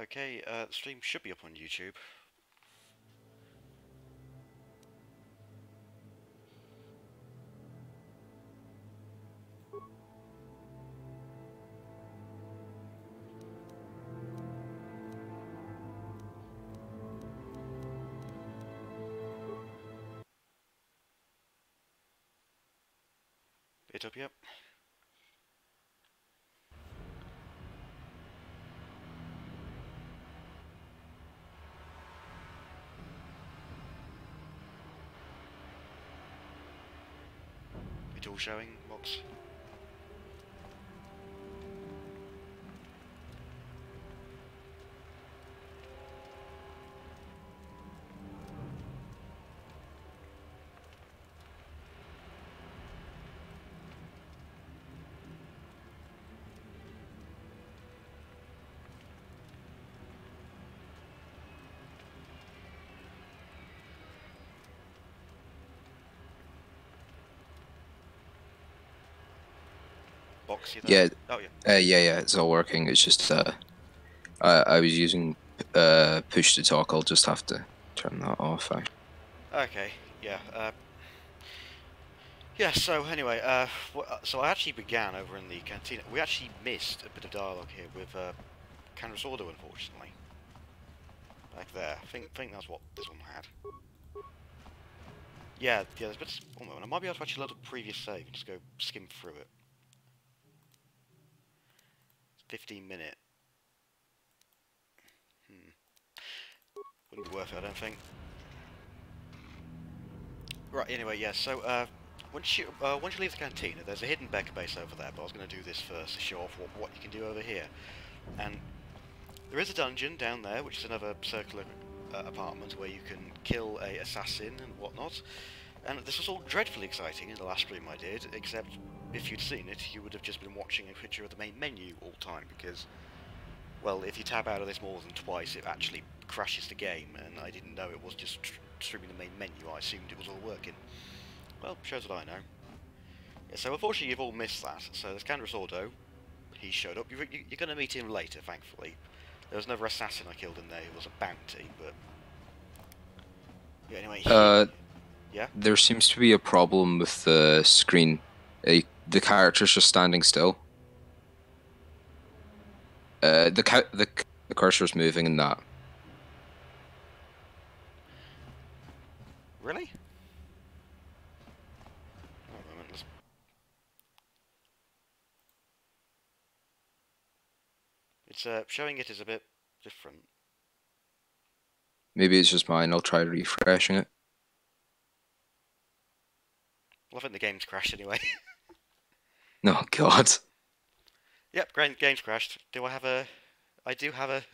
Okay, the stream should be up on YouTube. It up, yep. It all showing, Mox? Box, you there? Yeah, Oh, yeah. yeah, it's all working. It's just I was using push to talk. I'll just have to turn that off. Okay, yeah. Yeah, so anyway, so I actually began over in the canteen. We actually missed a bit of dialogue here with Candace Ordo, unfortunately. Back there. I think that's what this one had. Yeah, there's a bit. One moment, I might be able to actually load up previous save and just go skim through it. 15-minute. Wouldn't be worth it, I don't think. Right, anyway, yeah, so, once you leave the cantina, there's a hidden Becker base over there, but I was going to do this first to show off what you can do over here. And there is a dungeon down there, which is another circular apartment where you can kill a assassin and whatnot. And this was all dreadfully exciting in the last stream I did, except if you'd seen it, you would have just been watching a picture of the main menu all the time, because, well, if you tab out of this more than twice, it actually crashes the game, and I didn't know it was just streaming the main menu. I assumed it was all working. Well, shows what I know. Yeah, so unfortunately you've all missed that. So there's Candace Ordo. He showed up. You're going to meet him later, thankfully. There was another assassin I killed in there who was a bounty, but... Yeah, anyway, yeah? There seems to be a problem with the screen. The character's just standing still. The cursor's moving and that. Really? Wait a moment, it's showing it as a bit different. Maybe it's just mine. I'll try refreshing it. Well, I think the game's crashed anyway. Oh God. Yep, game's crashed. Do I have a... I do have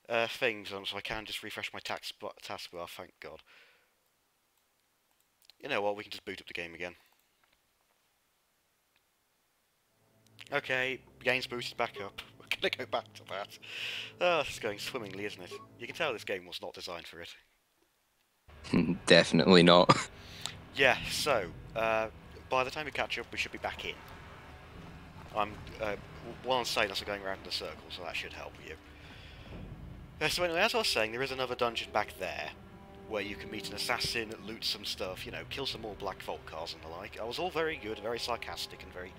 a thing, so I can just refresh my taskbar, thank God. You know what, we can just boot up the game again. Okay, game's booted back up. We're gonna go back to that. Oh, this is going swimmingly, isn't it? You can tell this game was not designed for it. Definitely not. Yeah, so, by the time we catch up, we should be back in. While I'm saying this, I'm going around in a circle, so that should help you. So anyway, as I was saying, there is another dungeon back there, where you can meet an assassin, loot some stuff, you know, kill some more Black Vault cars and the like. I was all very good, very sarcastic, and very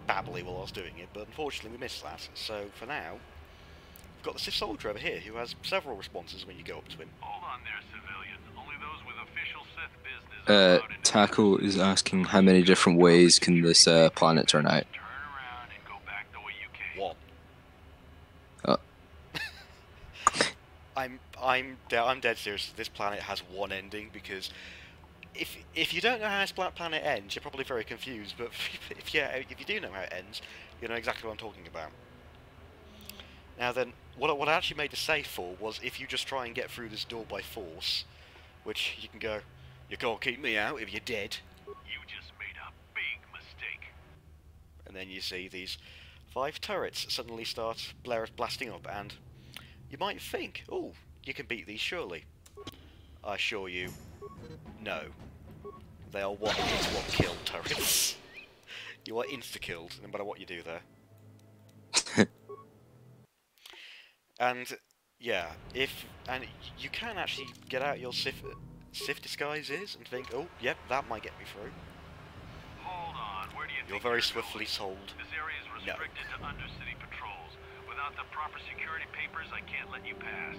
babbly while I was doing it, but unfortunately we missed that. So for now, we've got the Sith Soldier over here, who has several responses when you go up to him. Hold on there, civilian. Only those with official Sith business are allowed into Taco is asking how many different ways can this planet turn out. Turn around and go back the way you came. One. Uh. I'm dead serious. This planet has one ending, because if you don't know how this planet ends, you're probably very confused. But if you do know how it ends, you know exactly what I'm talking about. Now then, what I actually made the save for was if you just try and get through this door by force, which you can go, you can't keep me out if you're dead. You just made a big mistake. And then you see these 5 turrets suddenly start blasting up, and you might think, oh, you can beat these surely. I assure you, no. They are 1-1 kill turrets. You are insta-killed, no matter what you do there. And yeah, you can actually get out your Sith disguises and think, oh, yep, that might get me through. Hold on, where do you You're think very you're swiftly going? told, This area is no. restricted to undercity patrols. Without the proper security papers, I can't let you pass.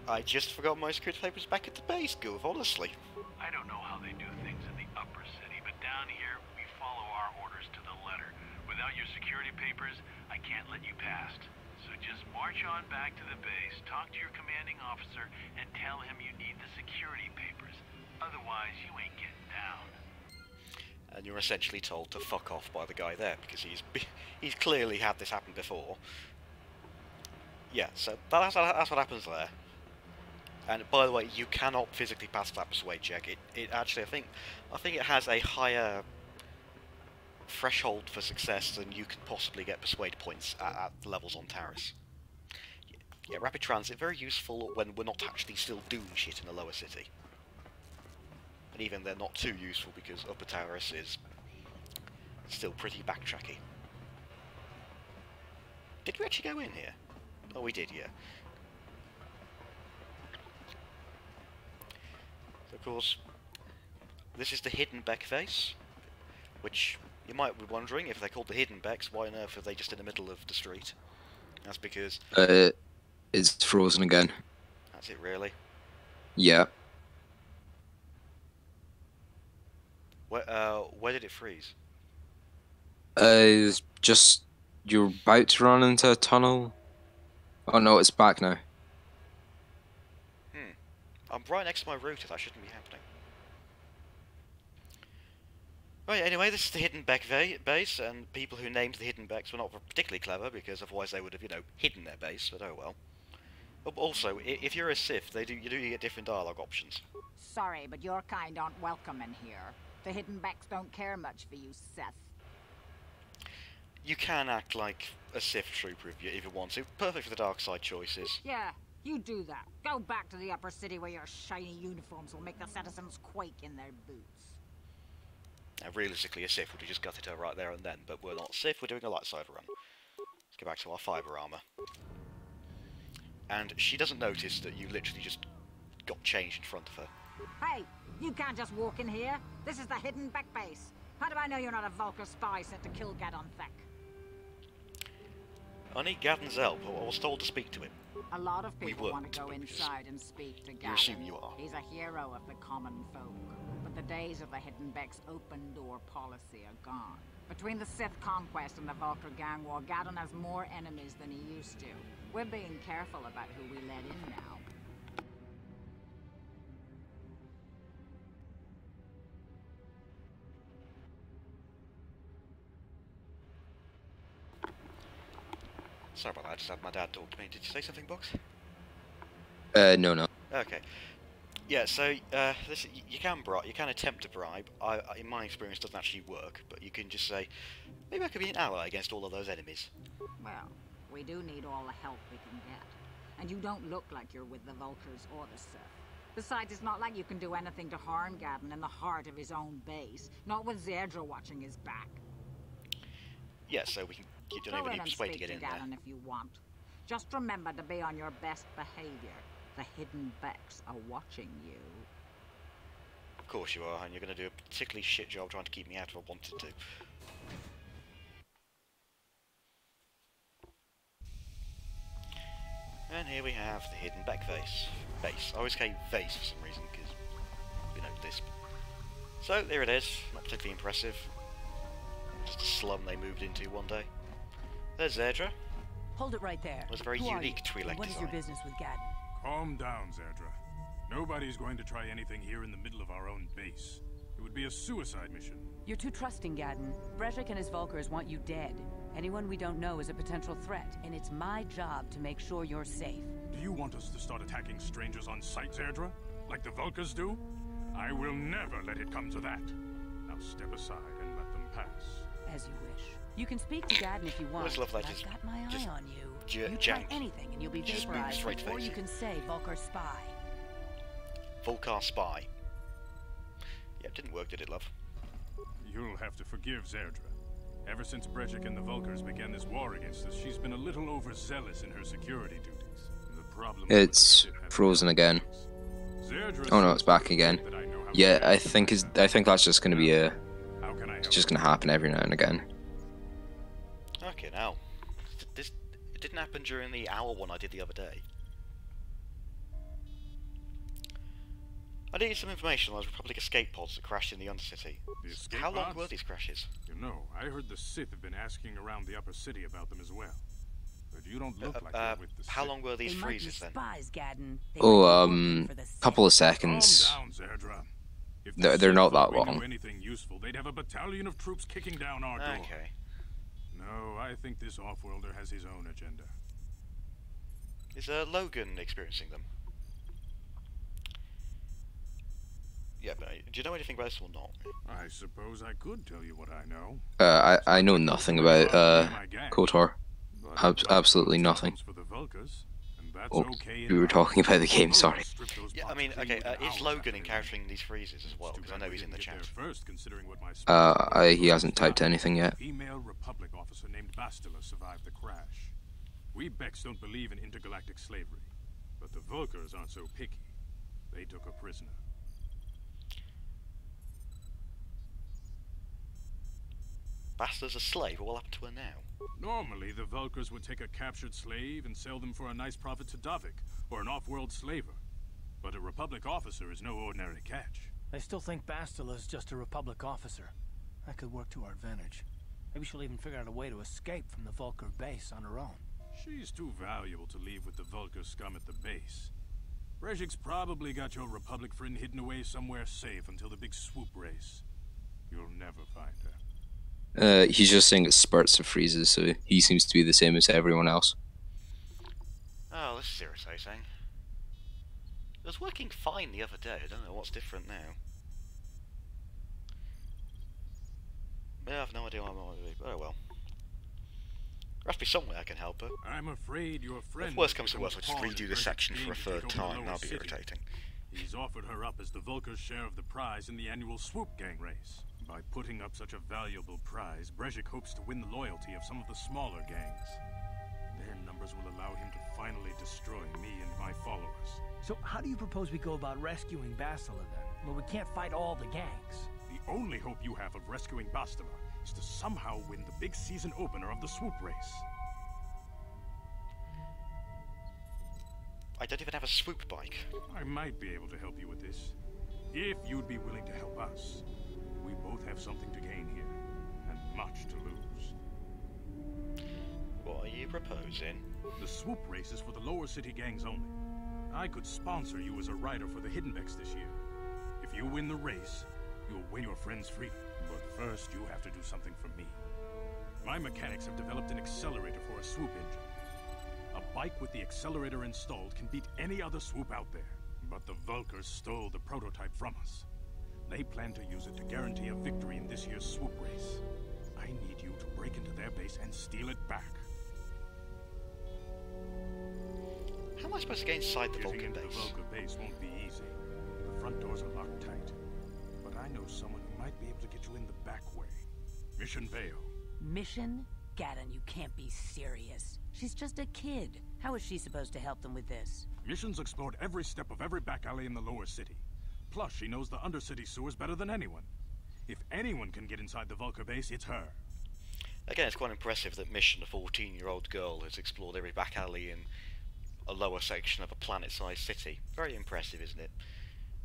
I just forgot my security papers back at the base, Goof, honestly. I don't know how they do things in the upper city, but down here, we follow our orders to the letter. Without your security papers, I can't let you past. So just march on back to the base, talk to your commanding officer, and tell him you need the security papers. Otherwise, you ain't getting down. And you're essentially told to fuck off by the guy there, because he's clearly had this happen before. Yeah, so that's what happens there. And by the way, you cannot physically pass that persuade check. It actually, I think it has a higher threshold for success than you could possibly get persuade points at levels on Taris. Yeah, rapid transit, very useful when we're not actually still doing shit in the lower city. And even they're not too useful because upper Taris is still pretty backtracky. Did we actually go in here? Oh, we did, yeah. Of course, this is the Hidden Beck face, which you might be wondering, if they're called the Hidden Becks, why on earth are they just in the middle of the street? That's because... it's frozen again. That's it, really? Yeah. Where did it freeze? Just... You're about to run into a tunnel? Oh no, it's back now. I'm right next to my router, that shouldn't be happening. Right, anyway, this is the Hidden Beck base, and people who named the Hidden Becks were not particularly clever, because otherwise they would have, hidden their base, but oh well. Also, if you're a Sith, you do get different dialogue options. Sorry, but your kind aren't welcome in here. The Hidden Becks don't care much for you, Seth. You can act like a Sith trooper if you want to. Perfect for the dark side choices. Yeah, you do that. Go back to the upper city where your shiny uniforms will make the citizens quake in their boots. Now, realistically, a Sith would have just gutted her right there and then, but we're not Sith, we're doing a light side run. Let's go back to our fibre armour. And she doesn't notice that you literally just got changed in front of her. Hey, you can't just walk in here. This is the Hidden Beck base. How do I know you're not a Vulcar spy sent to kill Gadon Thek? I need Gadon's help. I was told to speak to him. A lot of people want weren't, to go but inside and speak to Gadon. You assume you are. He's a hero of the common folk. But the days of the Hidden Beck's open door policy are gone. Between the Sith conquest and the Vulcar gang war, Gadon has more enemies than he used to. We're being careful about who we let in now. Sorry about that, I just had my dad talk to me. Did you say something, Box? No. Okay. Yeah, so you can attempt to bribe. In my experience, doesn't actually work. But you can just say, maybe I could be an ally against all of those enemies. Well, we do need all the help we can get, and you don't look like you're with the Vulcars or the Sith. Besides, it's not like you can do anything to harm Gadon in the heart of his own base. Not with Zedra watching his back. Yeah, so we can. You don't Go even in need and persuade to speak get to in there. Gadon if you want. Just remember to be on your best behavior. The Hidden Becks are watching you. Of course you are, and you're going to do a particularly shit job trying to keep me out if I wanted to. And here we have the Hidden Beck base. I always say vase for some reason, because, this. So, there it is. Not particularly impressive. Just a slum they moved into one day. There's Zedra. Hold it right there. It was a very Who are unique you? Twi'lek And what is your design. business with Gadon? Calm down, Zedra. Nobody's going to try anything here in the middle of our own base. It would be a suicide mission. You're too trusting, Gadon. Breshik and his Vulcars want you dead. Anyone we don't know is a potential threat, and it's my job to make sure you're safe. Do you want us to start attacking strangers on sight, Zedra? Like the Vulcars do? I will never let it come to that. Now step aside and let them pass. As you wish. You can speak to Gadon if you want, always love that but just- I've got my just eye on you. You try jank. anything and you'll be Just move vaporized straight before face you it. can say Vulcar spy. Vulcar spy. Yeah, it didn't work, did it, love? You'll have to forgive Zedra. Ever since Brejik and the Vulkars began this war against us, she's been a little overzealous in her security duties. The problem It's frozen again. Oh no, it's back again. Yeah, I think that's just gonna be it's just gonna happen every now and again. Okay, now it didn't happen during the hour one I did the other day. I needed some information on those Republic escape pods that crashed in the Undercity. How long were these crashes? You know, I heard the Sith have been asking around the upper city about them as well. But you don't look like you're with the how Sith. long were these freezes then? Oh, couple of seconds. Calm down, Zerdra. If the They're not Sith that thought we long. knew anything useful, they'd have a battalion of troops kicking down our door. Okay. No, I think this off-worlder has his own agenda. Is Logan experiencing them? Yeah, but do you know anything about this or not? I suppose I could tell you what I know. I know nothing about KOTOR. But Absolutely nothing. comes for the Vulkars, and that's Oh, okay we were talking about the game. Sorry. Yeah, I mean, okay, is Logan encountering these freezes as well? Because I know he's in the chat. First, considering what my He hasn't typed anything yet. A female Republic officer named Bastila survived the crash. We Becks don't believe in intergalactic slavery, but the Vulkars aren't so picky. They took a prisoner. Basta's a slave, what will happen to her now? Normally, the Vulkars would take a captured slave and sell them for a nice profit to Davik, or an off-world slaver. But a Republic officer is no ordinary catch. I still think Bastila's just a Republic officer. That could work to our advantage. Maybe she'll even figure out a way to escape from the Vulkar base on her own. She's too valuable to leave with the Vulkar scum at the base. Brejik's probably got your Republic friend hidden away somewhere safe until the big swoop race. You'll never find her. He's just saying it's spurts of freezes, so he seems to be the same as everyone else. Oh, this is irritating. It was working fine the other day, I don't know what's different now. I have no idea what I'm going to do. Oh well. There has to be some way I can help her. I'm afraid your friend... If worst comes to worst, we'll just redo this section for a third time, that'll be irritating. He's offered her up as the Vulkar's share of the prize in the annual swoop gang race. By putting up such a valuable prize, Brejik hopes to win the loyalty of some of the smaller gangs. Their numbers will allow him to finally destroy me and my followers. So how do you propose we go about rescuing Bastila then? Well, we can't fight all the gangs. The only hope you have of rescuing Bastila is to somehow win the big season opener of the swoop race. I don't even have a swoop bike. I might be able to help you with this, if you'd be willing to help us. We both have something to gain here, and much to lose. What are you proposing? The swoop race is for the lower city gangs only. I could sponsor you as a rider for the Hidden Becks this year. If you win the race, you'll win your friends free. But first, you have to do something for me. My mechanics have developed an accelerator for a swoop engine. A bike with the accelerator installed can beat any other swoop out there. But the Vulkars stole the prototype from us. They plan to use it to guarantee a victory in this year's swoop race. I need you to break into their base and steal it back. How am I supposed to get inside the Getting Vulcan into base? the Vulkar base won't be easy. The front doors are locked tight. But I know someone who might be able to get you in the back way. Mission Vale. Mission? Gaddon, you can't be serious. She's just a kid. How is she supposed to help them with this? Mission's explored every step of every back alley in the lower city. Plus, she knows the Undercity sewers better than anyone. If anyone can get inside the Vulkar base, it's her. Again, it's quite impressive that Mission, a 14-year-old girl, has explored every back alley in a lower section of a planet-sized city. Very impressive, isn't it?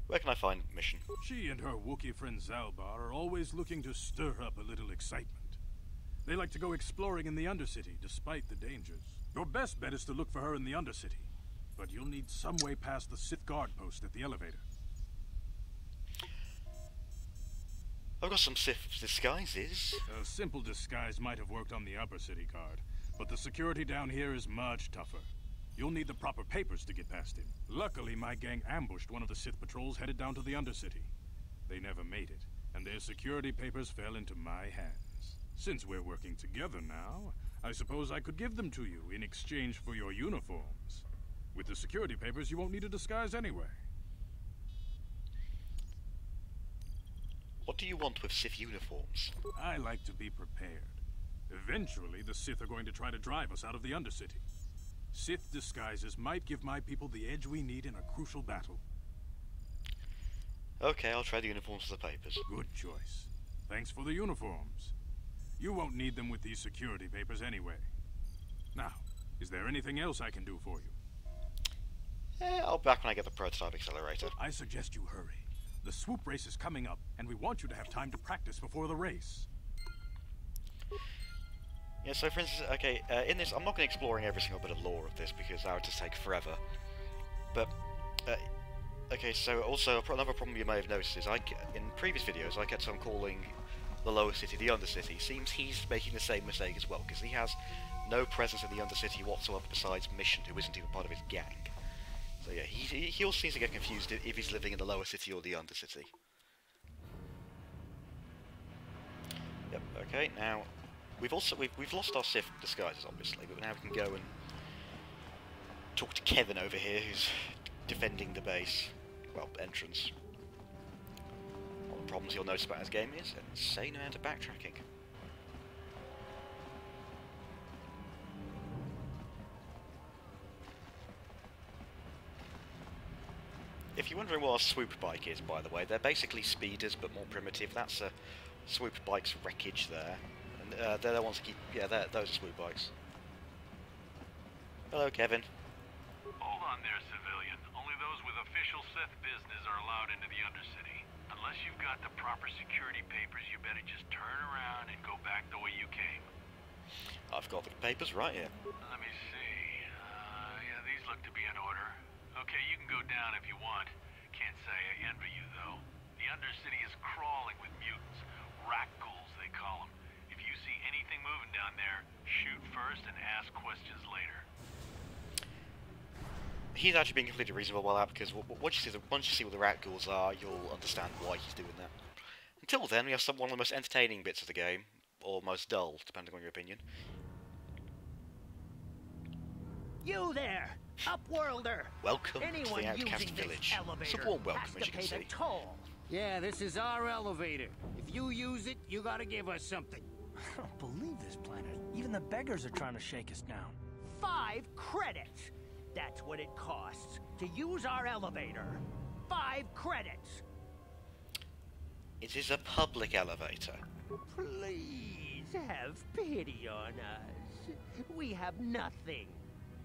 Where can I find Mission? She and her Wookiee friend Zalbar are always looking to stir up a little excitement. They like to go exploring in the Undercity, despite the dangers. Your best bet is to look for her in the Undercity. But you'll need some way past the Sith guard post at the elevator. I've got some Sith disguises. A simple disguise might have worked on the upper city guard, but the security down here is much tougher. You'll need the proper papers to get past him. Luckily, my gang ambushed one of the Sith patrols headed down to the Undercity. They never made it, and their security papers fell into my hands. Since we're working together now, I suppose I could give them to you in exchange for your uniforms. With the security papers, you won't need a disguise anyway. What do you want with Sith uniforms? I like to be prepared. Eventually, the Sith are going to try to drive us out of the Undercity. Sith disguises might give my people the edge we need in a crucial battle. Okay, I'll trade the uniforms for the papers. Good choice. Thanks for the uniforms. You won't need them with these security papers anyway. Now, is there anything else I can do for you? I'll be back when I get the prototype accelerator. I suggest you hurry. The swoop race is coming up, and we want you to have time to practice before the race. Yeah, so for instance, okay, in this, I'm not going to be exploring every single bit of lore of this because that would just take forever. But, okay, so also another problem you may have noticed is in previous videos I kept on calling the lower city the Undercity. Seems he's making the same mistake as well, because he has no presence in the Undercity whatsoever besides Mission, who isn't even part of his gang. So yeah, he also seems to get confused if he's living in the lower city or the Undercity. Yep, okay, now we've lost our Sith disguises obviously, but now we can go and talk to Kevin over here, who's defending the base, well, entrance. One of the problems you'll notice about this game is an insane amount of backtracking. If you're wondering what a swoop bike is, by the way, they're basically speeders but more primitive. That's a swoop bike's wreckage there. And they're the ones that keep... yeah, those are swoop bikes. Hello, Kevin. Hold on there, civilian. Only those with official Sith business are allowed into the Undercity. Unless you've got the proper security papers, you better just turn around and go back the way you came. I've got the papers right here. Let me see. Yeah, these look to be in order. Okay, you can go down if you want. Can't say I envy you, though. The Undercity is crawling with mutants. Rat ghouls, they call them. If you see anything moving down there, shoot first and ask questions later. He's actually being completely reasonable about that, because once you see what the rat ghouls are, you'll understand why he's doing that. Until then, we have one of the most entertaining bits of the game, or most dull, depending on your opinion. You there, Upworlder! Welcome Anyone to the Outcast using Village. this elevator It's a warm welcome, has as to you can pay see. the toll. Yeah, this is our elevator. If you use it, you gotta give us something. I don't believe this planet. Even the beggars are trying to shake us down. 5 credits. That's what it costs to use our elevator. 5 credits. It is a public elevator. Please have pity on us. We have nothing.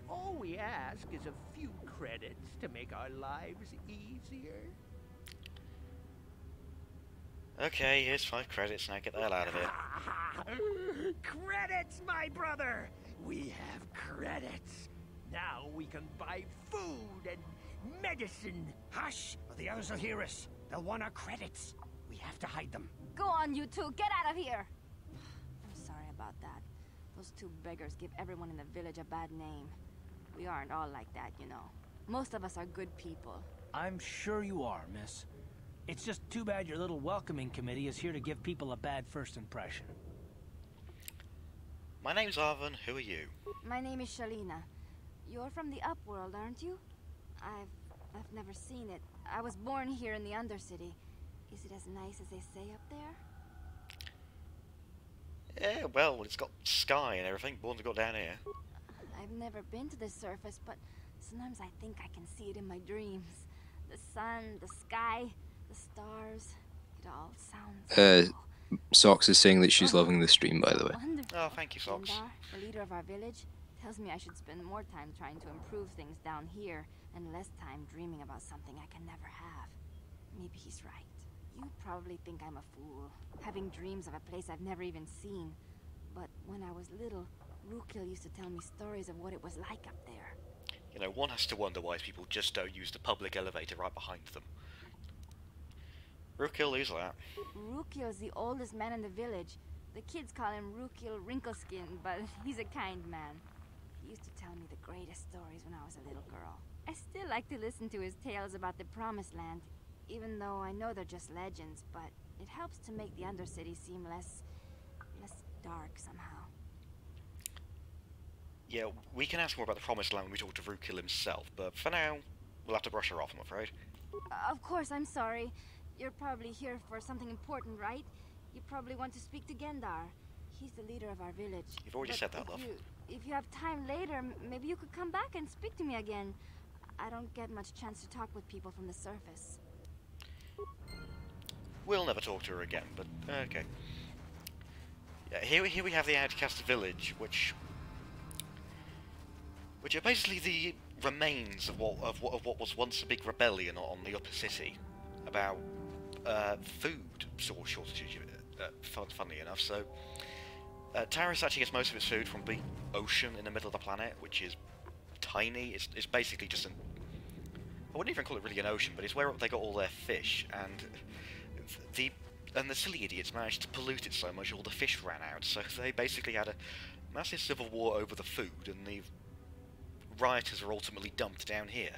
All we ask is a few credits to make our lives easier. Okay, here's 5 credits, now get the hell out of here. Credits, my brother! We have credits. Now we can buy food and medicine. Hush, or the others will hear us. They'll want our credits. We have to hide them. Go on, you two. Get out of here. I'm sorry about that. Those 2 beggars give everyone in the village a bad name. We aren't all like that, you know. Most of us are good people. I'm sure you are, miss. It's just too bad your little welcoming committee is here to give people a bad first impression. My name's Arvin, who are you? My name is Shalina. You're from the Upworld, aren't you? I've never seen it. I was born here in the Undercity. Is it as nice as they say up there? Yeah, well, it's got sky and everything. Born to go down here. I've never been to the surface, but sometimes I think I can see it in my dreams. The sun, the sky, the stars. It all sounds Socks is saying that she's loving the stream, by the way. Wonderful. Oh, thank you, Socks. Jindar, the leader of our village, tells me I should spend more time trying to improve things down here and less time dreaming about something I can never have. Maybe he's right. You probably think I'm a fool, having dreams of a place I've never even seen. But when I was little, Rukil used to tell me stories of what it was like up there. You know, one has to wonder why people just don't use the public elevator right behind them. Rukil, who's that? Rukil's the oldest man in the village. The kids call him Rukil Wrinkleskin, but he's a kind man. He used to tell me the greatest stories when I was a little girl. I still like to listen to his tales about the Promised Land, even though I know they're just legends, but it helps to make the Undercity seem less dark somehow. Yeah, we can ask more about the Promised Land when we talk to Rukil himself, but for now, we'll have to brush her off, I'm afraid. Of course, I'm sorry. You're probably here for something important, right? You probably want to speak to Gendar. He's the leader of our village. You've already said that, love. If you have time later, maybe you could come back and speak to me again. I don't get much chance to talk with people from the surface. We'll never talk to her again, but okay. Yeah, here we have the outcast village, which are basically the remains of what was once a big rebellion on the upper city about food shortages. Funnily enough, so Taris actually gets most of its food from the ocean in the middle of the planet, which is tiny. It's basically just I wouldn't even call it really an ocean, but it's where they got all their fish, and the silly idiots managed to pollute it so much all the fish ran out, so they basically had a massive civil war over the food, and the rioters are ultimately dumped down here.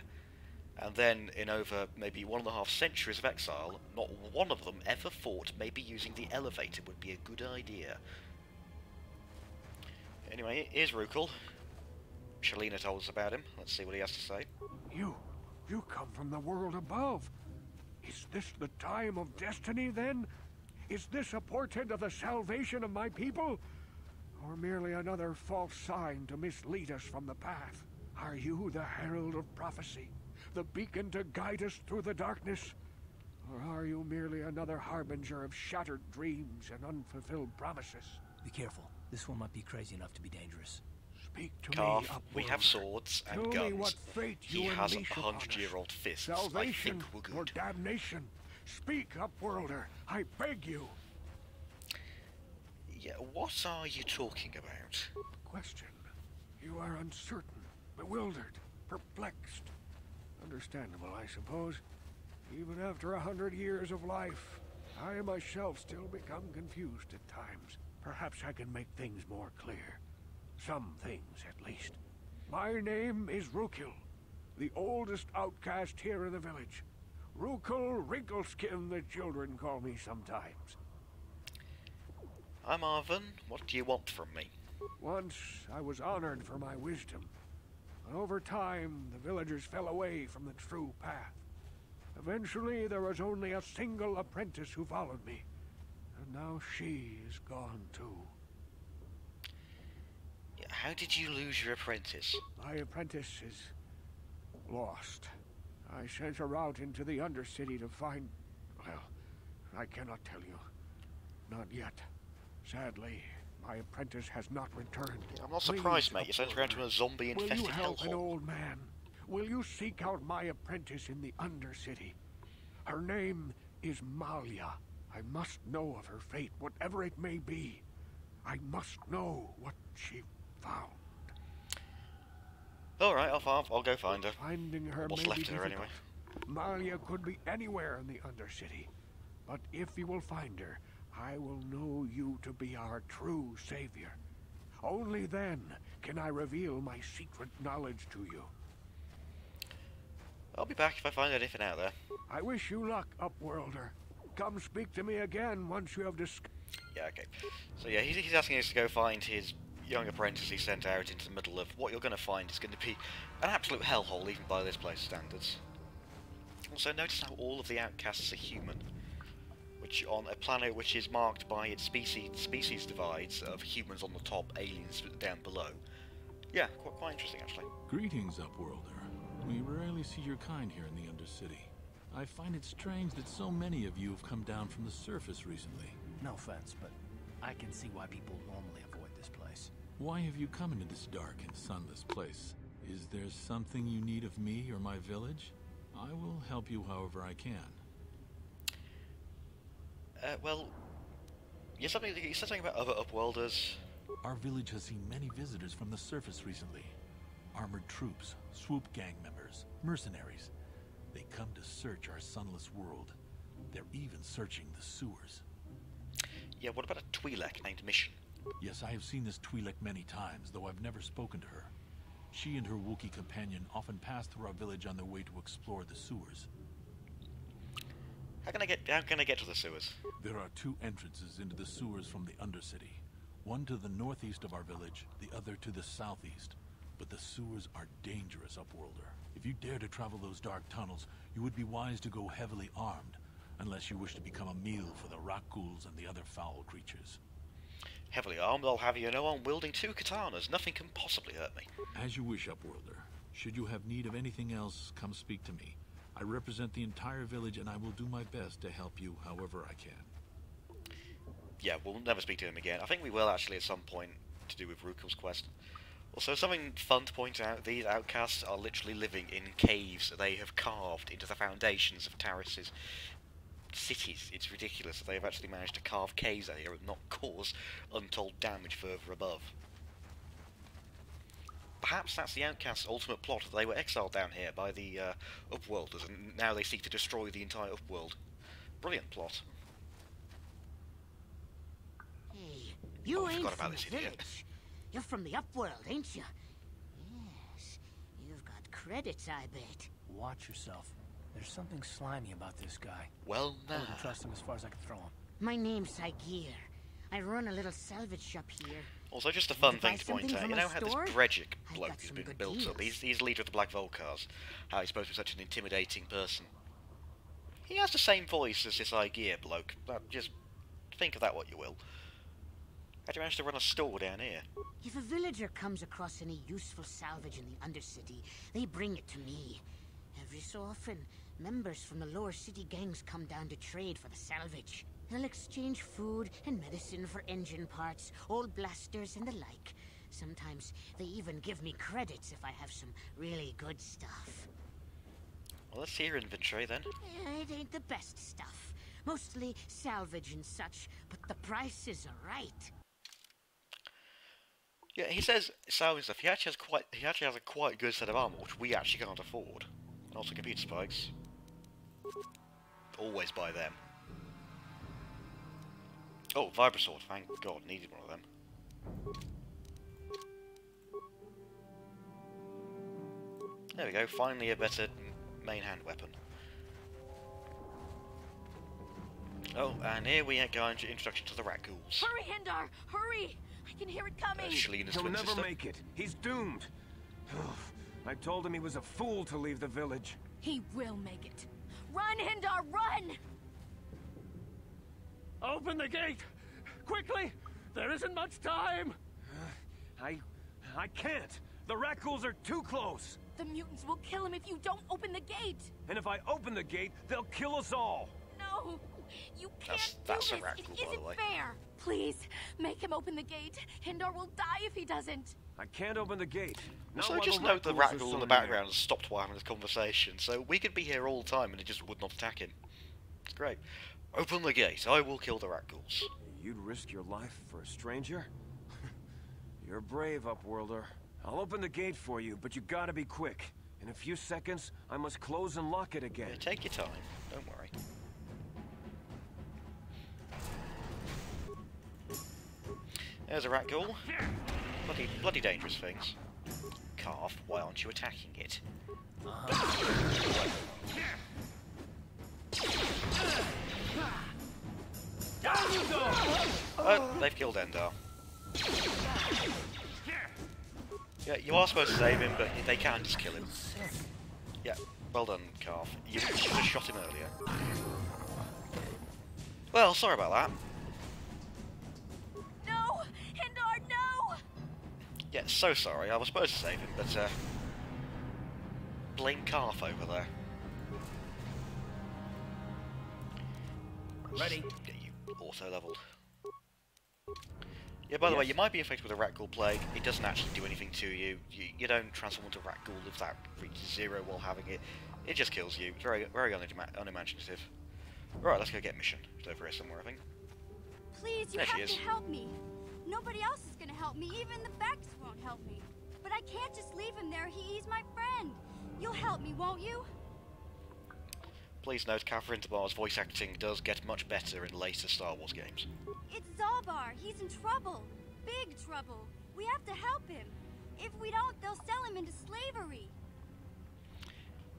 And then, in over maybe 1.5 centuries of exile, not one of them ever thought maybe using the elevator would be a good idea. Anyway, here's Rukul. Shalina told us about him. Let's see what he has to say. You come from the world above. Is this the time of destiny, then? Is this a portent of the salvation of my people? Or merely another false sign to mislead us from the path? Are you the herald of prophecy? The beacon to guide us through the darkness? Or are you merely another harbinger of shattered dreams and unfulfilled promises? Be careful. This one might be crazy enough to be dangerous. Speak to Calf, me, we have swords and Tell guns. Me what fate you he has unleash upon us. 100-year-old fists. Salvation I think we're good. or damnation? Speak, Upworlder. I beg you. Yeah, what are you talking about? Question. You are uncertain, bewildered, perplexed. Understandable, I suppose. Even after 100 years of life, I myself still become confused at times. Perhaps I can make things more clear. Some things, at least. My name is Rukul, the oldest outcast here in the village. Rukul Wrinkleskin, the children call me sometimes. I'm Arvin. What do you want from me? Once I was honored for my wisdom. But over time, the villagers fell away from the true path. Eventually, there was only a single apprentice who followed me. And now she is gone too. How did you lose your apprentice? My apprentice is lost. I sent her out into the Undercity to find... Well, I cannot tell you. Not yet. Sadly, my apprentice has not returned. I'm not surprised, mate. You sent her out to a zombie-infested hellhole. Will you help an old man? Will you seek out my apprentice in the Undercity? Her name is Malia. I must know of her fate, whatever it may be. I must know what she found. Alright, I'll go find her. Finding her What's may left be of her, difficult. anyway? Malia could be anywhere in the Undercity. But if you will find her, I will know you to be our true savior. Only then can I reveal my secret knowledge to you. I'll be back if I find anything out there. I wish you luck, Upworlder. Come speak to me again once you have discovered. Yeah, okay. So yeah, he's asking us to go find his young apprentice he sent out into the middle of what you're going to find is going to be an absolute hellhole, even by this place standards. Also, notice how all of the outcasts are human, which on a planet which is marked by its species divides of humans on the top, aliens down below. Yeah, quite interesting actually. Greetings, Upworlder. We rarely see your kind here in the Undercity. I find it strange that so many of you have come down from the surface recently. No offense, but I can see why people normally avoid this place. Why have you come into this dark and sunless place? Is there something you need of me or my village? I will help you however I can. Well, you said something about other Upworlders. Our village has seen many visitors from the surface recently. Armored troops, swoop gang members, mercenaries. They come to search our sunless world. They're even searching the sewers. Yeah, what about a Twi'lek named Mission? Yes, I have seen this Twi'lek many times, though I've never spoken to her. She and her Wookiee companion often pass through our village on their way to explore the sewers. How can I get to the sewers? There are two entrances into the sewers from the Undercity. One to the northeast of our village, the other to the southeast. But the sewers are dangerous, Upworlder. If you dare to travel those dark tunnels, you would be wise to go heavily armed, unless you wish to become a meal for the rock ghouls and the other foul creatures. Heavily armed, I'll have you know I'm wielding 2 katanas. Nothing can possibly hurt me. As you wish, Upworlder. Should you have need of anything else, come speak to me. I represent the entire village, and I will do my best to help you however I can. Yeah, we'll never speak to him again. I think we will actually at some point to do with Rukel's quest. Also, something fun to point out, these outcasts are literally living in caves that they have carved into the foundations of Taris's cities. It's ridiculous that they've actually managed to carve caves out here and not cause untold damage further above. Perhaps that's the outcasts' ultimate plot. They were exiled down here by the Upworlders, and now they seek to destroy the entire Upworld. Brilliant plot. Hey, you ain't forgot about from this the idiot. village. You're from the Upworld, ain't you? Yes. You've got credits, I bet. Watch yourself. There's something slimy about this guy. Well, I now. wouldn't trust him as far as I could throw him. My name's Saigir. I run a little salvage shop here. Also, just a fun to buy thing to point something out, from you my know how this store? Bregic I've bloke got has some been good built up? deals. He's the leader of the Black Volcars. How he's supposed to be such an intimidating person. He has the same voice as this Gear bloke, but just think of that what you will. How'd you manage to run a store down here? If a villager comes across any useful salvage in the Undercity, they bring it to me. Every so often, members from the lower city gangs come down to trade for the salvage. They'll exchange food and medicine for engine parts, old blasters and the like. Sometimes they even give me credits if I have some really good stuff. Well, let's see your inventory then. It ain't the best stuff. Mostly salvage and such, but the prices are right. Yeah, he says salvage stuff. He actually has a quite good set of armor, which we actually can't afford. And also computer spikes. Always buy them. Oh, Vibrasword, thank God, needed one of them. There we go, finally a better main hand weapon. Oh, and here we go into introduction to the rat ghouls. Hurry, Hindar! Hurry! I can hear it coming! Shalina's He'll twin never sister. make it. He's doomed. I told him he was a fool to leave the village. He will make it. Run, Hindar, run! Open the gate! Quickly! There isn't much time! I can't. The rat ghouls are too close. The mutants will kill him if you don't open the gate! And if I open the gate, they'll kill us all. No! You can't That's do a this! rat It ghoul, by the isn't way. fair! Please, make him open the gate. Hindar will die if he doesn't. I can't open the gate. Not So while just the note the ghouls rat are ghoul in so the near. background has stopped while having this conversation, so we could be here all the time and it just would not attack him. It's great. Open the gate, I will kill the rat ghouls. You'd risk your life for a stranger? You're brave, Upworlder. I'll open the gate for you, but you gotta be quick. In a few seconds, I must close and lock it again. Yeah, take your time, don't worry. There's a rat ghoul. Bloody dangerous things. Calf, why aren't you attacking it? Oh, they've killed Endar. Yeah, you are supposed to save him, but they can just kill him. Yeah, well done, Calf. You should have shot him earlier. Well, sorry about that. No! Hindar, no! Yeah, so sorry. I was supposed to save him, but blame Calf over there. Ready? Get you auto-leveled. Yeah, by the way, you might be infected with a rat ghoul plague. It doesn't actually do anything to you. You don't transform into a rat ghoul if that reaches 0 while having it. It just kills you. It's very, very unimaginative. Right, let's go get Mission. It's over here somewhere, I think. Please, you There she have is. to help me. Nobody else is gonna help me. Even the Becks won't help me. But I can't just leave him there. He's my friend. You'll help me, won't you? Please note, Catherine Tabar's voice acting does get much better in later Star Wars games. It's Zalbar. He's in trouble. Big trouble. We have to help him. If we don't, they'll sell him into slavery.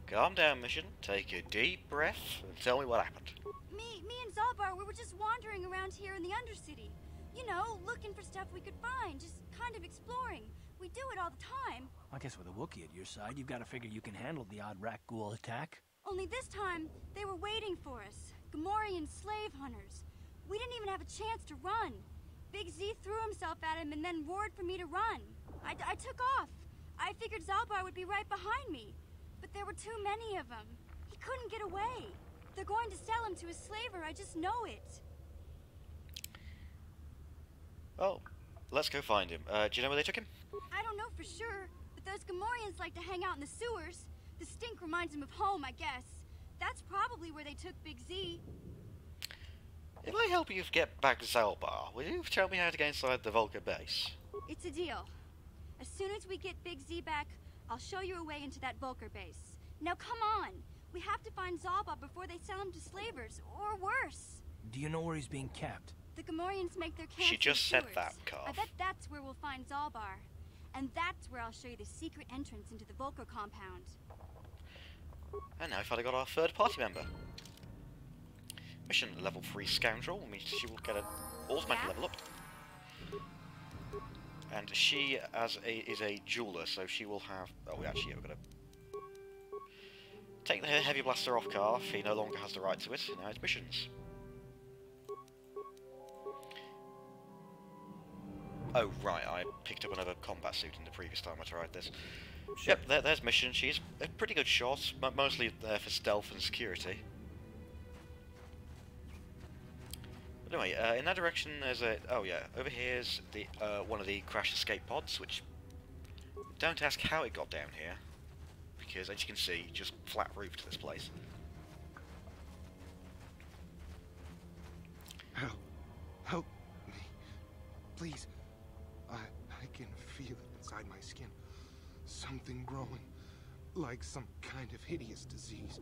Calm down, Mission. Take a deep breath and tell me what happened. Me and Zalbar, we were just wandering around here in the Undercity. You know, looking for stuff we could find, just kind of exploring. We do it all the time. I guess with a Wookiee at your side, you've got to figure you can handle the odd rat ghoul attack. Only this time, they were waiting for us. Gamorrean slave hunters. We didn't even have a chance to run. Big Z threw himself at him and then roared for me to run. I took off. I figured Zalbar would be right behind me. But there were too many of them. He couldn't get away. They're going to sell him to a slaver, I just know it. Well, let's go find him. Do you know where they took him? I don't know for sure, but those Gamorreans like to hang out in the sewers. The stink reminds them of home, I guess. That's probably where they took Big Z. If I help you get back to Zalbar, will you tell me how to get inside the Volker base? It's a deal. As soon as we get Big Z back, I'll show you a way into that Volker base. Now come on! We have to find Zalbar before they sell him to slavers, or worse. Do you know where he's being kept? The Gamorreans make their camps She just in said sewers. that, Carl. I bet that's where we'll find Zalbar. And that's where I'll show you the secret entrance into the Volker compound. And now I finally got our third party member. Mission level 3 scoundrel means she will get an automatic level up. And she is a jeweler, so she will have... Oh, actually, we're going to take the heavy blaster off Carl. He no longer has the right to it. Now it's missions. Oh, right, I picked up another combat suit in the previous time I tried this. Yep, there's mission. She's a pretty good shot, mostly there for stealth and security. But anyway, in that direction there's a... Oh yeah, over here's the one of the crash escape pods, which... Don't ask how it got down here, because as you can see, just flat roof to this place. Help me. Please. I can feel it inside my skin. Something growing. Like some kind of hideous disease.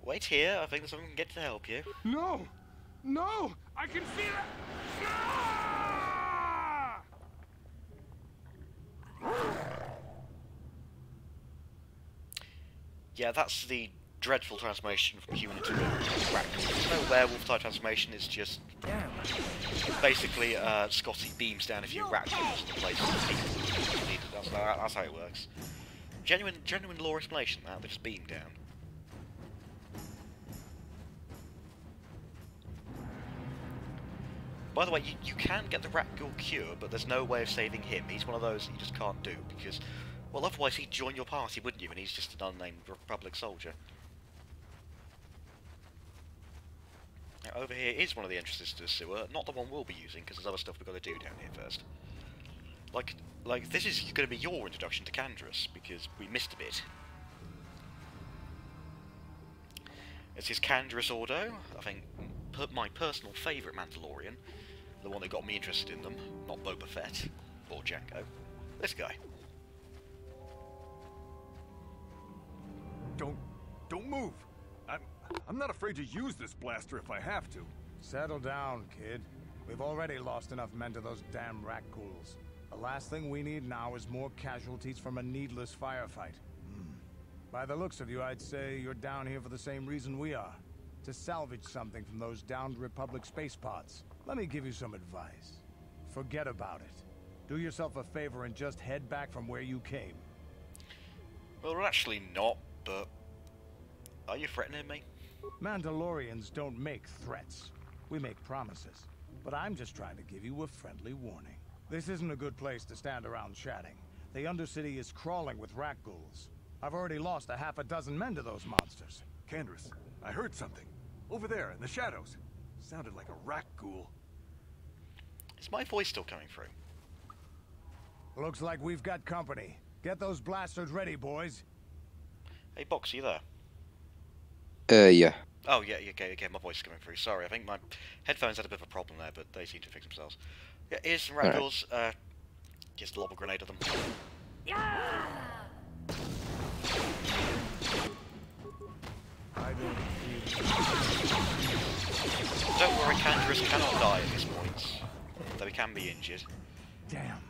Wait here, I think someone can get to help you. No! No! I can feel it! Ah! Yeah, that's the dreadful transformation from human into rat. There's no werewolf type transformation, it's just... Basically, Scotty beams down a few rat tools in the place of people. That's how it works. Genuine lore explanation, that. They just beam down. By the way, you can get the rat ghoul cure, but there's no way of saving him. He's one of those that you just can't do, because... Well, otherwise he'd join your party, wouldn't you? And he's just an unnamed Republic soldier. Now, over here is one of the entrances to the sewer, not the one we'll be using, because there's other stuff we've got to do down here first. Like this is going to be your introduction to Kandris, because we missed a bit. This is Kandris Ordo, I think my personal favourite Mandalorian, the one that got me interested in them, not Boba Fett, or Jango. This guy. Don't move! I'm not afraid to use this blaster if I have to. Settle down, kid. We've already lost enough men to those damn rat ghouls. The last thing we need now is more casualties from a needless firefight. By the looks of you, I'd say you're down here for the same reason we are. To salvage something from those downed Republic space pods. Let me give you some advice. Forget about it. Do yourself a favor and just head back from where you came. Well, we're actually not, but... Are you threatening me? Mandalorians don't make threats. We make promises. But I'm just trying to give you a friendly warning. This isn't a good place to stand around chatting. The Undercity is crawling with rat ghouls. I've already lost a half a dozen men to those monsters. Kandris, I heard something. Over there, in the shadows. Sounded like a rat ghoul. Is my voice still coming through? Looks like we've got company. Get those blasters ready, boys. Hey, Box, are you there? Yeah. Oh, yeah, okay, my voice is coming through. Sorry, I think my headphones had a bit of a problem there, but they seem to fix themselves. Yeah, here's some rat ghouls. Just lob a grenade at them. Don't worry, Kandris cannot die at this point, though he can be injured. Damn.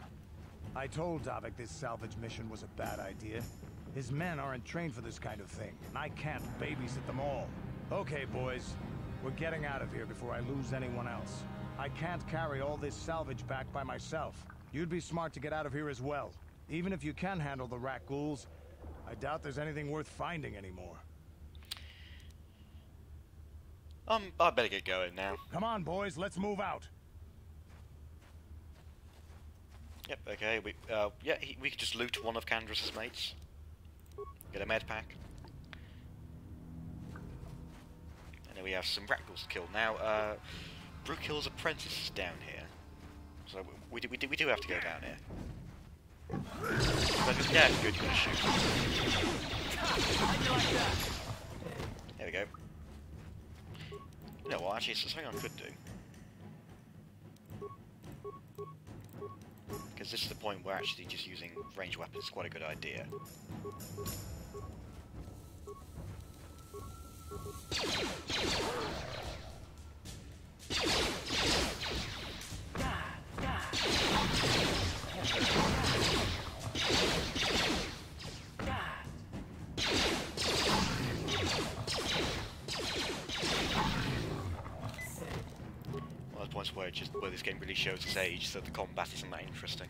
I told Davik this salvage mission was a bad idea. His men aren't trained for this kind of thing, and I can't babysit them all. Okay, boys. We're getting out of here before I lose anyone else. I can't carry all this salvage back by myself. You'd be smart to get out of here as well. Even if you can handle the rat ghouls, I doubt there's anything worth finding anymore. I better get going now. Come on, boys, let's move out. Yep, okay, we could just loot one of Candras's mates. Get a med pack. And then we have some Ratgulls to kill. Now, Brookill's apprentice is down here. So we do have to go down here. But yeah, good, you're gonna shoot. There we go. You know what, actually, it's something I could do. Because this is the point where actually just using ranged weapons is quite a good idea. Points where this game really shows its age, so the combat isn't that interesting.